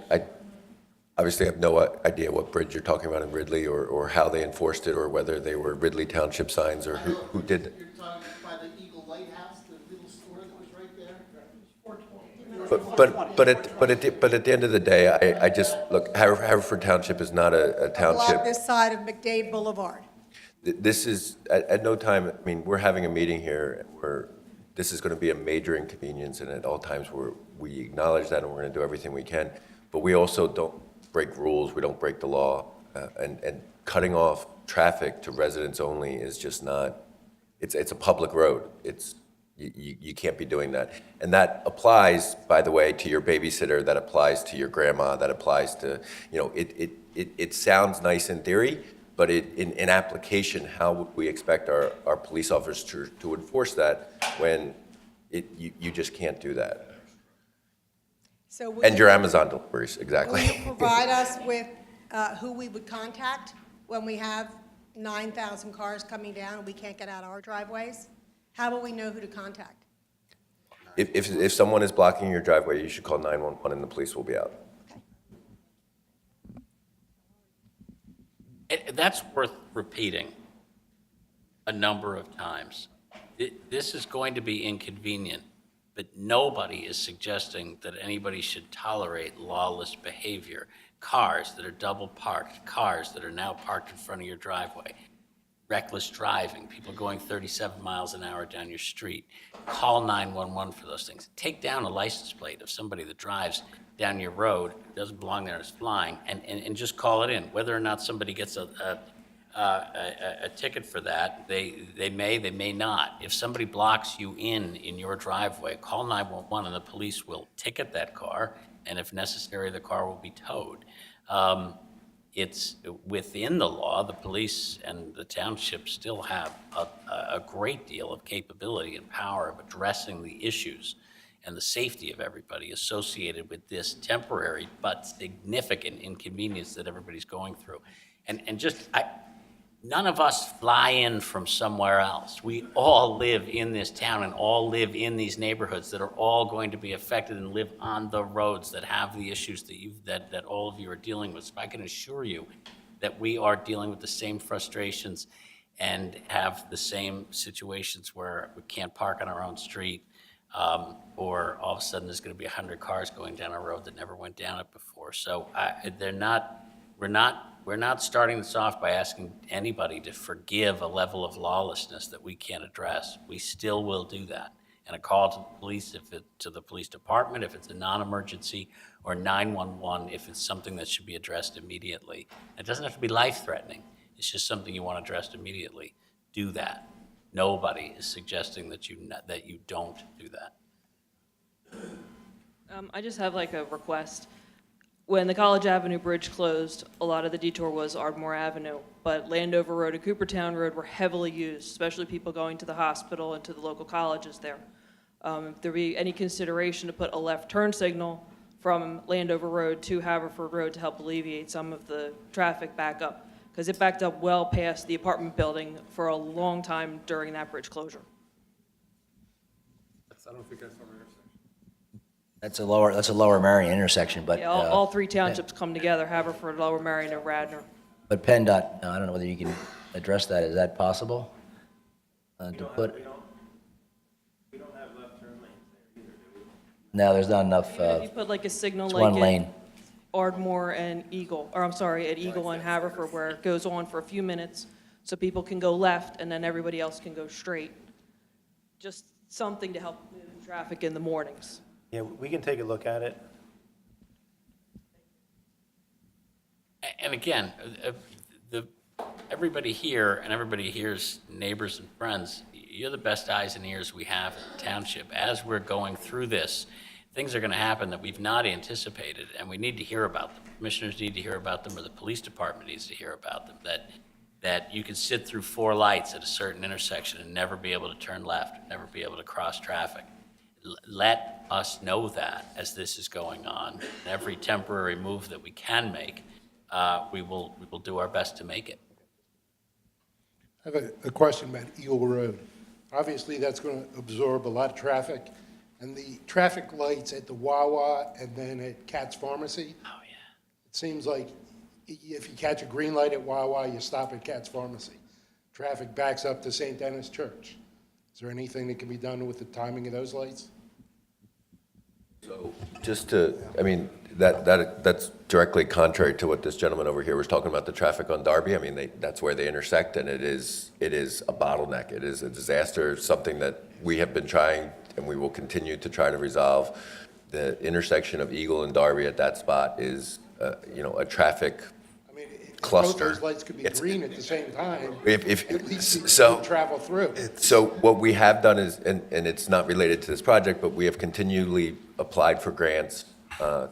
obviously have no idea what bridge you're talking about in Ridley, or how they enforced it, or whether they were Ridley Township signs, or who did it. You're talking by the Eagle Lighthouse, the little store that was right there? But at the end of the day, I just, look, Haverford Township is not a township. Along this side of McDade Boulevard. This is, at no time, I mean, we're having a meeting here where this is going to be a major inconvenience, and at all times we acknowledge that, and we're going to do everything we can. But we also don't break rules, we don't break the law, and cutting off traffic to residents only is just not, it's a public road. You can't be doing that. And that applies, by the way, to your babysitter, that applies to your grandma, that applies to, you know, it sounds nice in theory, but in application, how would we expect our police officers to enforce that when you just can't do that? So And your Amazon deliveries, exactly. Will you provide us with who we would contact when we have 9,000 cars coming down and we can't get out our driveways? How will we know who to contact? If someone is blocking your driveway, you should call 911 and the police will be out. that's worth repeating a number of times. This is going to be inconvenient, but nobody is suggesting that anybody should tolerate lawless behavior. Cars that are double parked, cars that are now parked in front of your driveway, reckless driving, people going 37 miles an hour down your street. Call 911 for those things. Take down a license plate of somebody that drives down your road, doesn't belong there, is flying, and just call it in. Whether or not somebody gets a ticket for that, they may not. If somebody blocks you in your driveway, call 911 and the police will ticket that car, and if necessary, the car will be towed. It's within the law. The police and the township still have a great deal of capability and power of addressing the issues and the safety of everybody associated with this temporary but significant inconvenience that everybody's going through. None of us fly in from somewhere else. We all live in this town and all live in these neighborhoods that are all going to be affected and live on the roads that have the issues that all of you are dealing with. So I can assure you that we are dealing with the same frustrations and have the same situations where we can't park on our own street, or all of a sudden there's going to be 100 cars going down a road that never went down it before. So we're not starting this off by asking anybody to forgive a level of lawlessness that we can't address. We still will do that. And a call to the police, to the police department, if it's a non-emergency, or 911, if it's something that should be addressed immediately. It doesn't have to be life-threatening. It's just something you want addressed immediately. Do that. Nobody is suggesting that you don't do that. I just have like a request. When the College Avenue Bridge closed, a lot of the detour was Ardmore Avenue, but Landover Road and Coopertown Road were heavily used, especially people going to the hospital and to the local colleges there. If there be any consideration to put a left turn signal from Landover Road to Haverford Road to help alleviate some of the traffic backup, because it backed up well past the apartment building for a long time during that bridge closure. I don't think that's our intersection. That's a lower Marion intersection, but. Yeah, all three townships come together, Haverford, Lower Merion, and Radnor. But PennDOT, I don't know whether you can address that. Is that possible? To put. We don't have left turn lanes there either, do we? No, there's not enough. If you put like a signal It's like one at lane. Ardmore and Eagle, or I'm sorry, at Eagle and Haverford, where it goes on for a few minutes, so people can go left and then everybody else can go straight. Just something to help move the traffic in the mornings. Yeah, we can take a look at it. And again, everybody here, and everybody here's neighbors and friends, you're the best eyes and ears we have in the township. As we're going through this, things are going to happen that we've not anticipated, and we need to hear about them. Commissioners need to hear about them, or the police department needs to hear about them, that you can sit through 4 lights at a certain intersection and never be able to turn left, never be able to cross traffic. Let us know that as this is going on. And every temporary move that we can make, we will do our best to make it. I have a question about Eagle Road. Obviously, that's going to absorb a lot of traffic, and the traffic lights at the Wawa and then at Katz Pharmacy. Oh, yeah. It seems like if you catch a green light at Wawa, you stop at Katz Pharmacy. Traffic backs up to St. Dennis Church. Is there anything that can be done with the timing of those lights? So just to, I mean, that's directly contrary to what this gentleman over here was talking about, the traffic on Darby. I mean, that's where they intersect, and it is a bottleneck. It is a disaster, something that we have been trying, and we will continue to try to resolve. The intersection of Eagle and Darby at that spot is, a traffic cluster. Both those lights could be green at the same time. At least you so can travel through. So what we have done is, and it's not related to this project, but we have continually applied for grants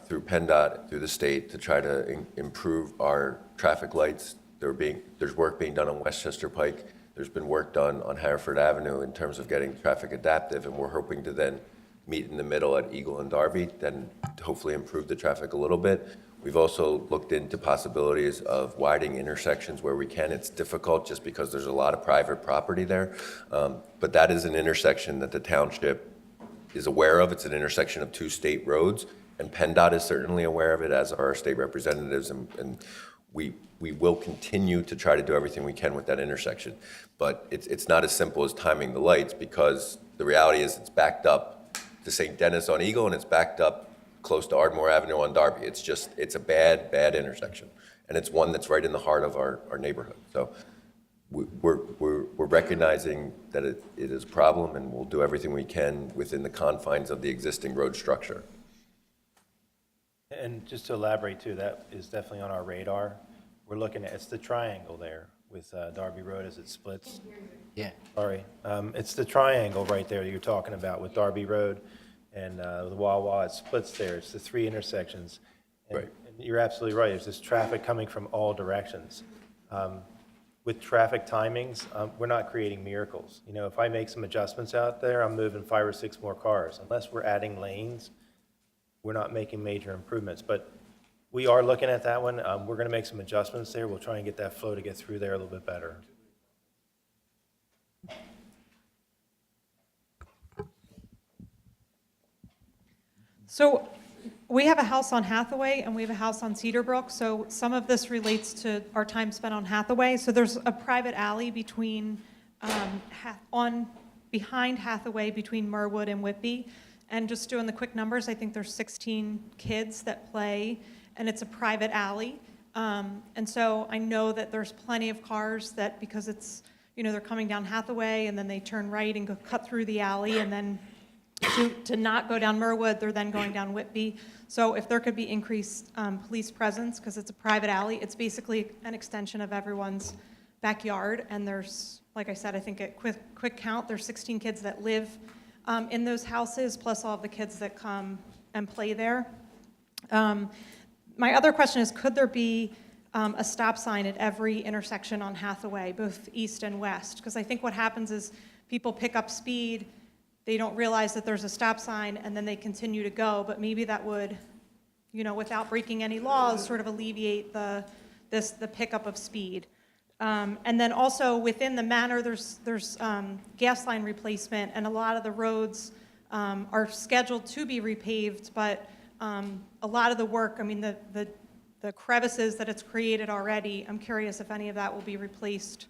through Penndot, through the state, to try to improve our traffic lights. There's work being done on Westchester Pike. There's been work done on Hereford Avenue in terms of getting traffic adaptive, and we're hoping to then meet in the middle at Eagle and Darby, then hopefully improve the traffic a little bit. We've also looked into possibilities of widening intersections where we can. It's difficult just because there's a lot of private property there, but that is an intersection that the township is aware of. It's an intersection of 2 state roads, and PennDOT is certainly aware of it, as are our state representatives, and we will continue to try to do everything we can with that intersection. But it's not as simple as timing the lights, because the reality is it's backed up to St. Denis on Eagle, and it's backed up close to Ardmore Avenue on Darby. It's a bad intersection. And it's one that's right in the heart of our neighborhood. So we're recognizing that it is a problem, and we'll do everything we can within the confines of the existing road structure. And just to elaborate too, that is definitely on our radar. We're looking at, it's the triangle there with Darby Road as it splits. Yeah. Sorry. It's the triangle right there you're talking about with Darby Road and the Wawa. It splits there. It's the three intersections. And, Right. and you're absolutely right. There's this traffic coming from all directions. With traffic timings, we're not creating miracles. You know, if I make some adjustments out there, I'm moving 5 or 6 more cars. Unless we're adding lanes, we're not making major improvements. But we are looking at that one. We're going to make some adjustments there. We'll try and get that flow to get through there a little bit better. So we have a house on Hathaway and we have a house on Cedarbrook, so some of this relates to our time spent on Hathaway. So there's a private alley between, behind Hathaway between Merwood and Whitby. And just doing the quick numbers, I think there's 16 kids that play, and it's a private alley. And so I know that there's plenty of cars that, because it's, you know, they're coming down Hathaway and then they turn right and go cut through the alley, and then to not go down Merwood, they're then going down Whitby. So if there could be increased police presence, because it's a private alley, it's basically an extension of everyone's backyard. And there's, like I said, I think at quick count, there's 16 kids that live in those houses, plus all of the kids that come and play there. My other question is, could there be a stop sign at every intersection on Hathaway, both east and west? Because I think what happens is people pick up speed, they don't realize that there's a stop sign, and then they continue to go. But maybe that would, you know, without breaking any laws, sort of alleviate the pickup of speed. And then also within the manor, there's gas line replacement, and a lot of the roads are scheduled to be repaved, but a lot of the work, I mean, the crevices that it's created already, I'm curious if any of that will be replaced,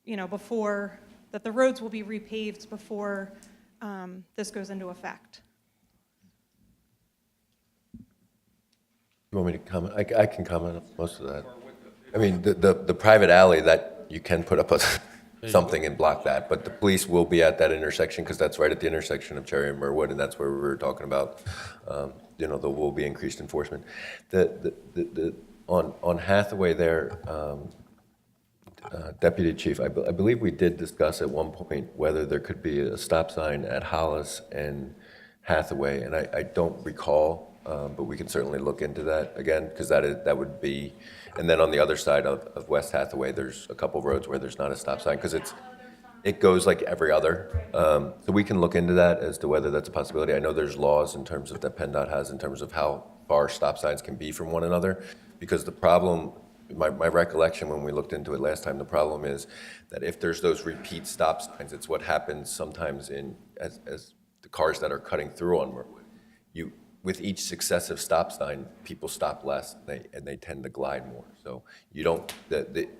you know, before, that the roads will be repaved before this goes into effect. You want me to comment? I can comment on most of that. I mean, the private alley, that you can put up something and block that, but the police will be at that intersection, because that's right at the intersection of Cherry and Merwood, and that's where we were talking about, you know, there will be increased enforcement. On Hathaway there, Deputy Chief, I believe we did discuss at one point whether there could be a stop sign at Hollis and Hathaway, and I don't recall, but we can certainly look into that again, because that would be, and then on the other side of West Hathaway, there's a couple roads where there's not a stop sign, because it goes like every other. So we can look into that as to whether that's a possibility. I know there's laws in terms of that Penndot has in terms of how far stop signs can be from one another, because the problem, my recollection when we looked into it last time, the problem is that if there's those repeat stop signs, it's what happens sometimes as the cars that are cutting through on Merwood. With each successive stop sign, people stop less, and they tend to glide more. So you don't,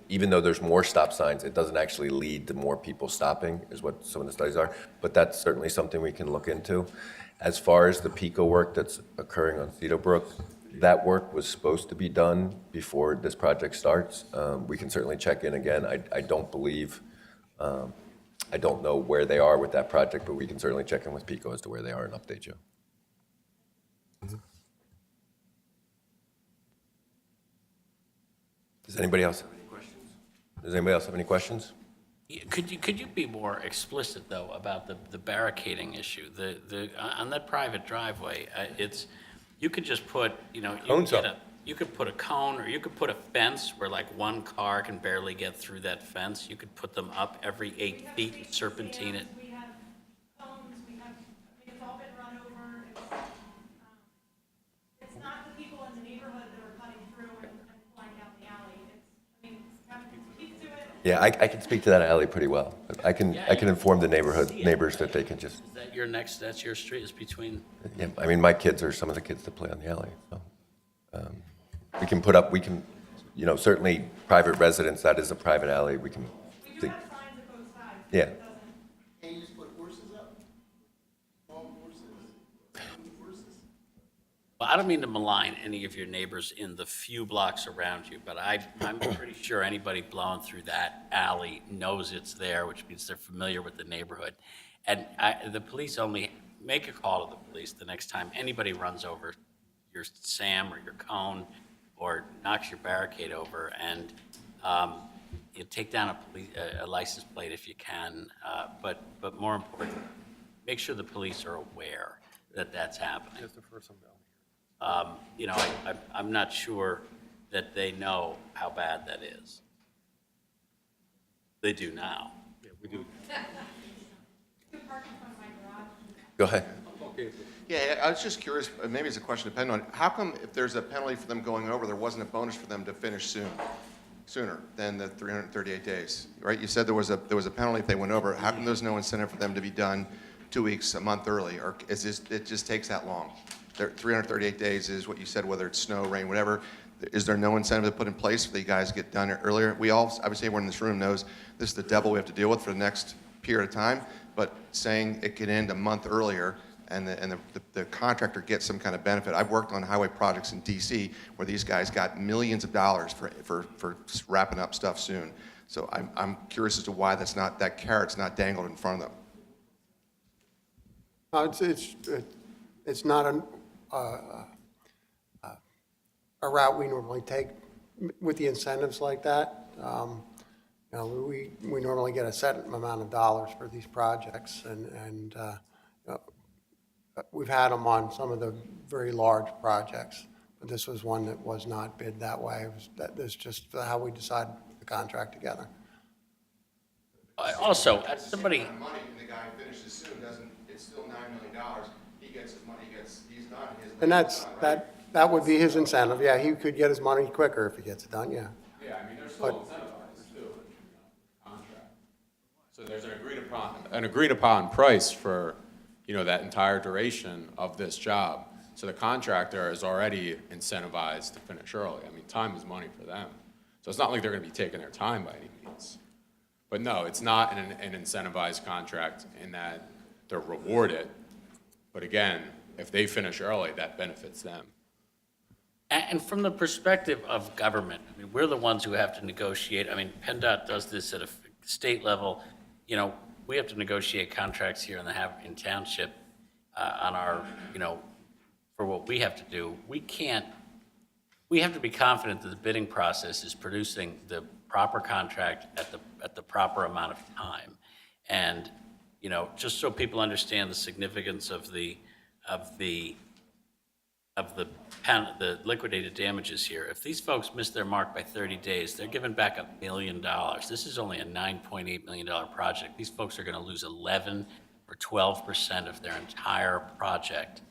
even though there's more stop signs, it doesn't actually lead to more people stopping, is what some of the studies are. But that's certainly something we can look into. As far as the PICO work that's occurring on Cedarbrook, that work was supposed to be done before this project starts. We can certainly check in again. I don't believe, I don't know where they are with that project, but we can certainly check in with PICO as to where they are and update you. Does anybody else have any questions? Does anybody else have any questions? Could you be more explicit, though, about the barricading issue? On that private driveway, you could just put, you know, you could put a cone, or you could put a fence where like one car can barely get through that fence. You could put them up every 8 feet and serpentine it. We have cones, it's all been run over. It's not the people in the neighborhood that are cutting through and flying down the alley. Keep to it. Yeah, I can speak to that alley pretty well. I can inform the neighbors that they can just. Is that that's your street, is between? Yeah, I mean, my kids are some of the kids that play on the alley. So, we can certainly private residents, that is a private alley, we can. We do have signs at both sides. Yeah. Can you just put horses up? All horses? Well, I don't mean to malign any of your neighbors in the few blocks around you, but I'm pretty sure anybody blowing through that alley knows it's there, which means they're familiar with the neighborhood. And the police only make a call to the police the next time anybody runs over your SAM or your cone or knocks your barricade over, and you take down a license plate if you can. But more important, make sure the police are aware that that's happening. That's the first one down. I'm not sure that they know how bad that is. They do now. Yeah, we do. Go ahead. Yeah, I was just curious, maybe it's a question to Penndot. How come if there's a penalty for them going over, there wasn't a bonus for them to finish sooner than the 338 days, right? You said there was a penalty if they went over. How come there's no incentive for them to be done 2 weeks, a month early? Or it just takes that long? 338 days is what you said, whether it's snow, rain, whatever. Is there no incentive to put in place for you guys to get done earlier? We all, obviously everyone in this room knows this is the devil we have to deal with for the next period of time, but saying it could end a month earlier and the contractor gets some kind of benefit. I've worked on highway projects in DC where these guys got millions of dollars for wrapping up stuff soon. So I'm curious as to why that carrot's not dangled in front of them. It's not a route we normally take with the incentives like that. We normally get a set amount of dollars for these projects, and we've had them on some of the very large projects, but this was one that was not bid that way. That's just how we decided the contract together. Also, as somebody. Money and the guy finishes soon, it's still $9 million. He gets his money, he's done. And that would be his incentive. Yeah, he could get his money quicker if he gets it done, yeah. Yeah, I mean, they're still incentivized too, contract. So there's an agreed upon price for, that entire duration of this job. So the contractor is already incentivized to finish early. I mean, time is money for them. So it's not like they're going to be taking their time by any means. But no, it's not an incentivized contract in that they're rewarded. But again, if they finish early, that benefits them. And from the perspective of government, I mean, we're the ones who have to negotiate. I mean, Penndot does this at a state level. We have to negotiate contracts here in township on our, for what we have to do. We have to be confident that the bidding process is producing the proper contract at the proper amount of time. And, just so people understand the significance of the liquidated damages here. If these folks miss their mark by 30 days, they're giving back $1 million. This is only a $9.8 million project. These folks are going to lose 11 or 12% of their entire project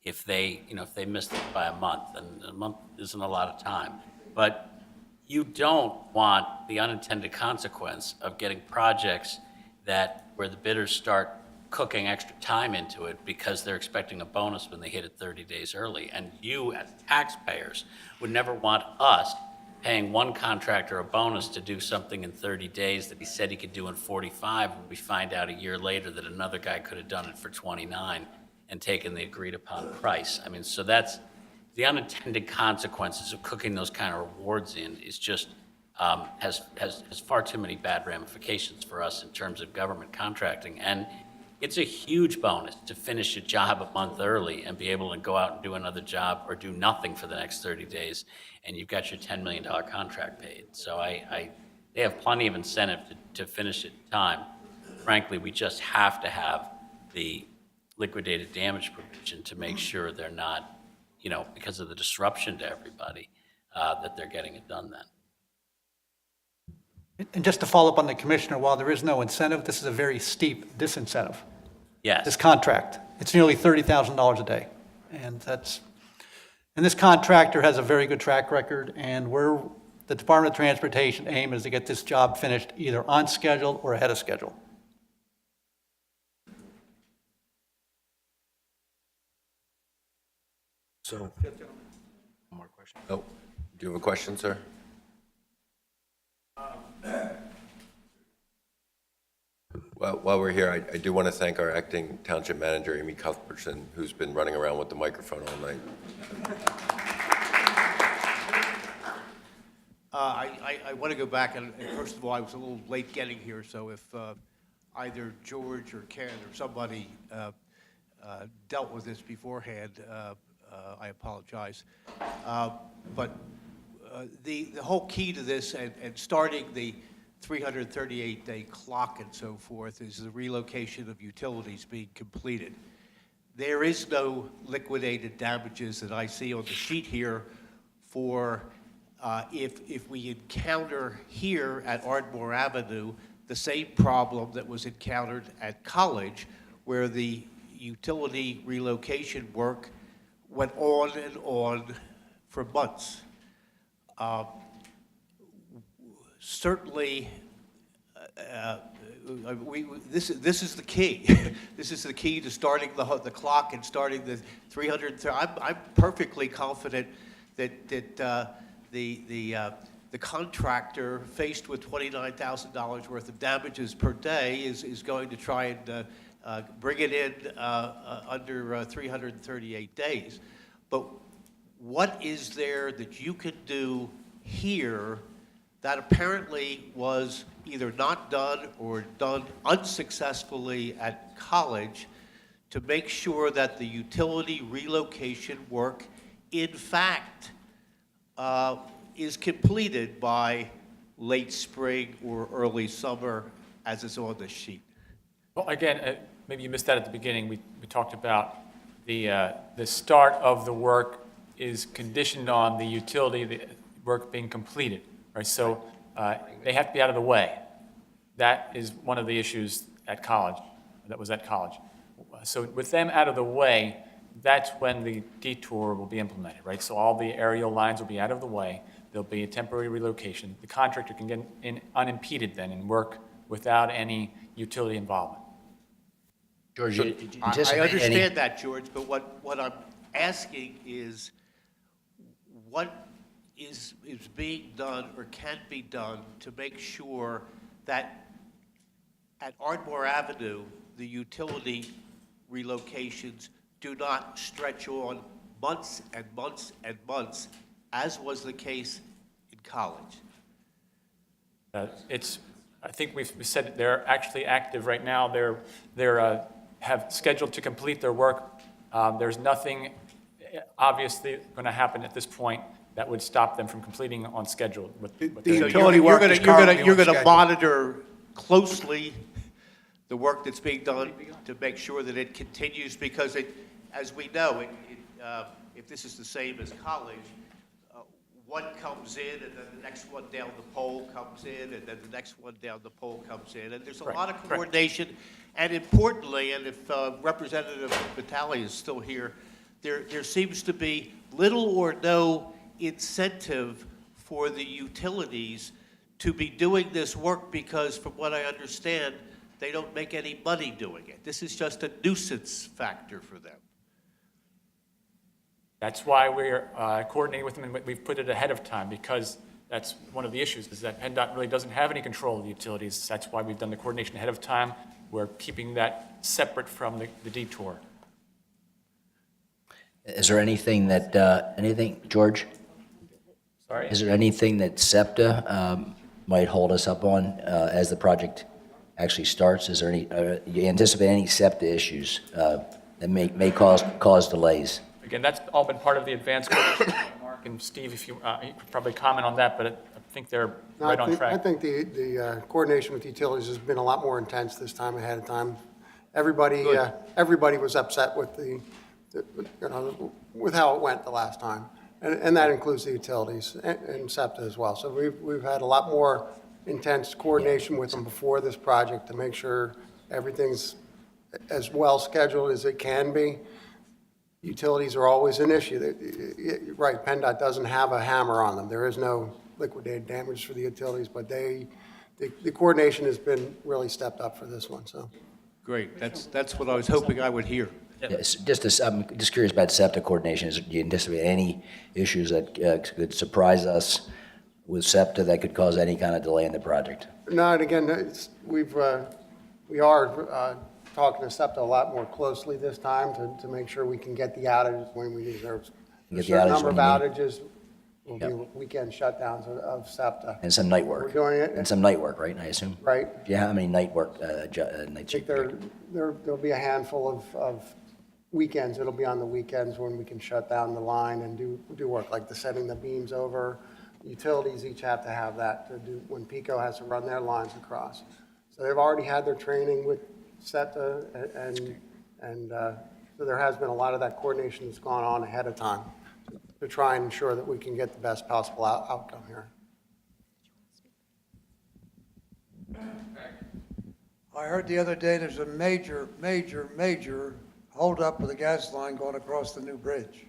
if they miss it by a month, and a month isn't a lot of time. But you don't want the unintended consequence of getting projects where the bidders start cooking extra time into it because they're expecting a bonus when they hit it 30 days early. And you, as taxpayers, would never want us paying one contractor a bonus to do something in 30 days that he said he could do in 45 when we find out a year later that another guy could have done it for 29 and taken the agreed upon price. I mean, so that's the unintended consequences of cooking those kind of rewards in is just has far too many bad ramifications for us in terms of government contracting. And it's a huge bonus to finish a job a month early and be able to go out and do another job or do nothing for the next 30 days, and you've got your $10 million contract paid. So they have plenty of incentive to finish it in time. Frankly, we just have to have the liquidated damage provision to make sure they're not, because of the disruption to everybody, that they're getting it done then. And just to follow up on the commissioner, while there is no incentive, this is a very steep disincentive. Yes. This contract, it's nearly $30,000 a day. And this contractor has a very good track record, and the Department of Transportation aim is to get this job finished either on schedule or ahead of schedule. So, one more question. Oh, do you have a question, sir? Well, while we're here, I do want to thank our acting township manager, Amy Cuthbertson, who's been running around with the microphone all night. I want to go back, and first of all, I was a little late getting here, so if either George or Ken or somebody dealt with this beforehand, I apologize. But the whole key to this and starting the 338-day clock and so forth is the relocation of utilities being completed. There is no liquidated damages that I see on the sheet here for if we encounter here at Ardmore Avenue the same problem that was encountered at College, where the utility relocation work went on and on for months. Certainly, this is the key. This is the key to starting the clock and starting the 300. I'm perfectly confident that the contractor, faced with $29,000 worth of damages per day, is going to try and bring it in under 338 days. But what is there that you can do here that apparently was either not done or done unsuccessfully at College to make sure that the utility relocation work, in fact, is completed by late spring or early summer, as is on this sheet? Well, again, maybe you missed that at the beginning. We talked about the start of the work is conditioned on the utility, the work being completed, right? So they have to be out of the way. That is one of the issues at College, that was at College. So with them out of the way, that's when the detour will be implemented, right? So all the aerial lines will be out of the way. There'll be a temporary relocation. The contractor can get in unimpeded then and work without any utility involvement. George, did you I understand that, George, but what I'm asking is what is being done or can be done to make sure that at Ardmore Avenue, the utility relocations do not stretch on months and months and months, as was the case in College? I think we've said they're actually active right now. They're have scheduled to complete their work. There's nothing obviously going to happen at this point that would stop them from completing on schedule. The utility work is currently you're going to monitor closely the work that's being done to make sure that it continues, because as we know, if this is the same as College, one comes in and then the next one down the pole comes in and then the next one down the pole comes in. And there's a lot of coordination. And importantly, and if Representative Vitale is still here, there seems to be little or no incentive for the utilities to be doing this work because, from what I understand, they don't make any money doing it. This is just a nuisance factor for them. That's why we're coordinating with them, and we've put it ahead of time, because that's one of the issues, is that Penndot really doesn't have any control of the utilities. That's why we've done the coordination ahead of time. We're keeping that separate from the detour. Is there anything that, George? Sorry? Is there anything that Septa might hold us up on as the project actually starts? Is there any, you anticipate any Septa issues that may cause delays? Again, that's all been part of the advanced coordination. Mark and Steve, if you could probably comment on that, but I think they're right on track. I think the coordination with utilities has been a lot more intense this time ahead of time. Everybody was upset with with how it went the last time, and that includes the utilities and SEPTA as well. So we've had a lot more intense coordination with them before this project to make sure everything's as well scheduled as it can be. Utilities are always an issue. Right, PennDOT doesn't have a hammer on them. There is no liquidated damage for the utilities, but the coordination has been really stepped up for this one. So, great. That's what I was hoping I would hear. Yes, I'm just curious about SEPTA coordination. Do you anticipate any issues that could surprise us with SEPTA that could cause any kind of delay in the project? No, and again, we've we are talking to Septa a lot more closely this time to make sure we can get the outages when we need. There's a Get the certain outages number of when you need. outages will be weekend shutdowns of Septa. And some night work. We're doing it. And some night work, right, I assume? Right. Do you have how many night work, night I shift? think there'll be a handful of weekends. It'll be on the weekends when we can shut down the line and do work, like the setting the beams over. Utilities each have to have that to do when PICO has to run their lines across. So they've already had their training with Septa, and so there has been a lot of that coordination that's gone on ahead of time to try and ensure that we can get the best possible outcome here. I heard the other day there's a major holdup with the gas line going across the new bridge.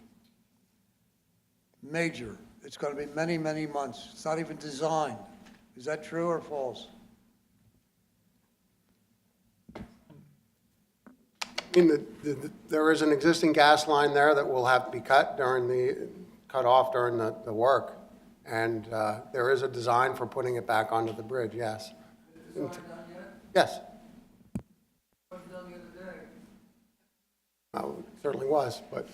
Major. It's going to be many, many months. It's not even designed. Is that true or false? I mean, there is an existing gas line there that will have to be cut off during the work. And there is a design for putting it back onto the bridge, yes. Yes. It certainly was, but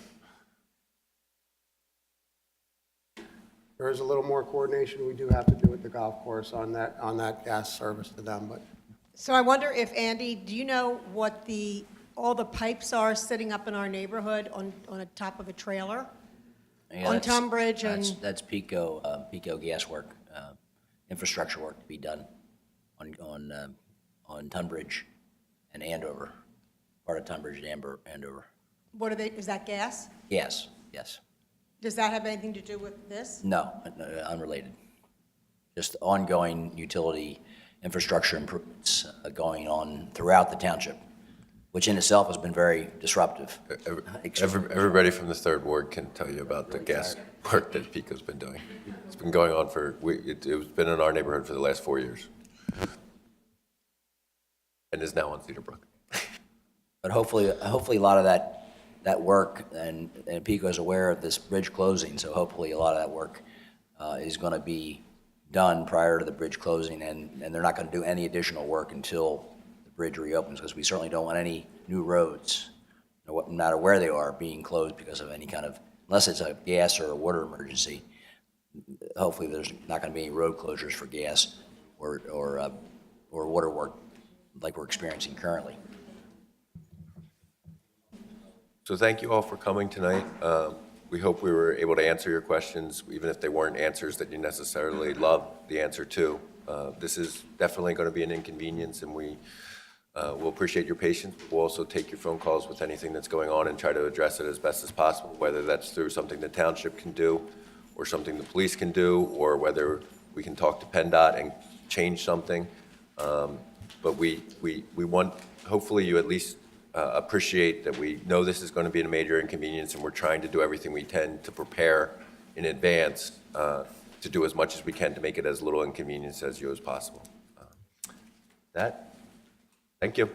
there is a little more coordination we do have to do with the golf course on that gas service to them, but. So I wonder if, Andy, do you know what all the pipes are sitting up in our neighborhood on the top of a trailer? Yeah, On that's- Tunbridge and, That's PICO gas work, infrastructure work to be done on Tunbridge and Andover, part of Tunbridge and Andover. what are they, is that gas? Yes, yes. Does that have anything to do with this? No, unrelated. Just ongoing utility infrastructure improvements going on throughout the township, which in itself has been very disruptive. Everybody from the third ward can tell you about the gas work that PICO's been doing. It's been going on it's been in our neighborhood for the last 4 years. And is now on Cedarbrook. But hopefully a lot of that work, and PICO is aware of this bridge closing, so hopefully a lot of that work is going to be done prior to the bridge closing, and they're not going to do any additional work until the bridge reopens, because we certainly don't want any new roads, no matter where they are, being closed because of any kind of, unless it's a gas or a water emergency. Hopefully there's not going to be any road closures for gas or water work like we're experiencing currently. So thank you all for coming tonight. We hope we were able to answer your questions, even if they weren't answers that you necessarily love the answer to. This is definitely going to be an inconvenience, and we will appreciate your patience. We'll also take your phone calls with anything that's going on and try to address it as best as possible, whether that's through something the township can do, or something the police can do, or whether we can talk to Penndot and change something. But we want, hopefully you at least appreciate that we know this is going to be a major inconvenience, and we're trying to do everything we can to prepare in advance to do as much as we can to make it as little inconvenience as you as possible. Thank you.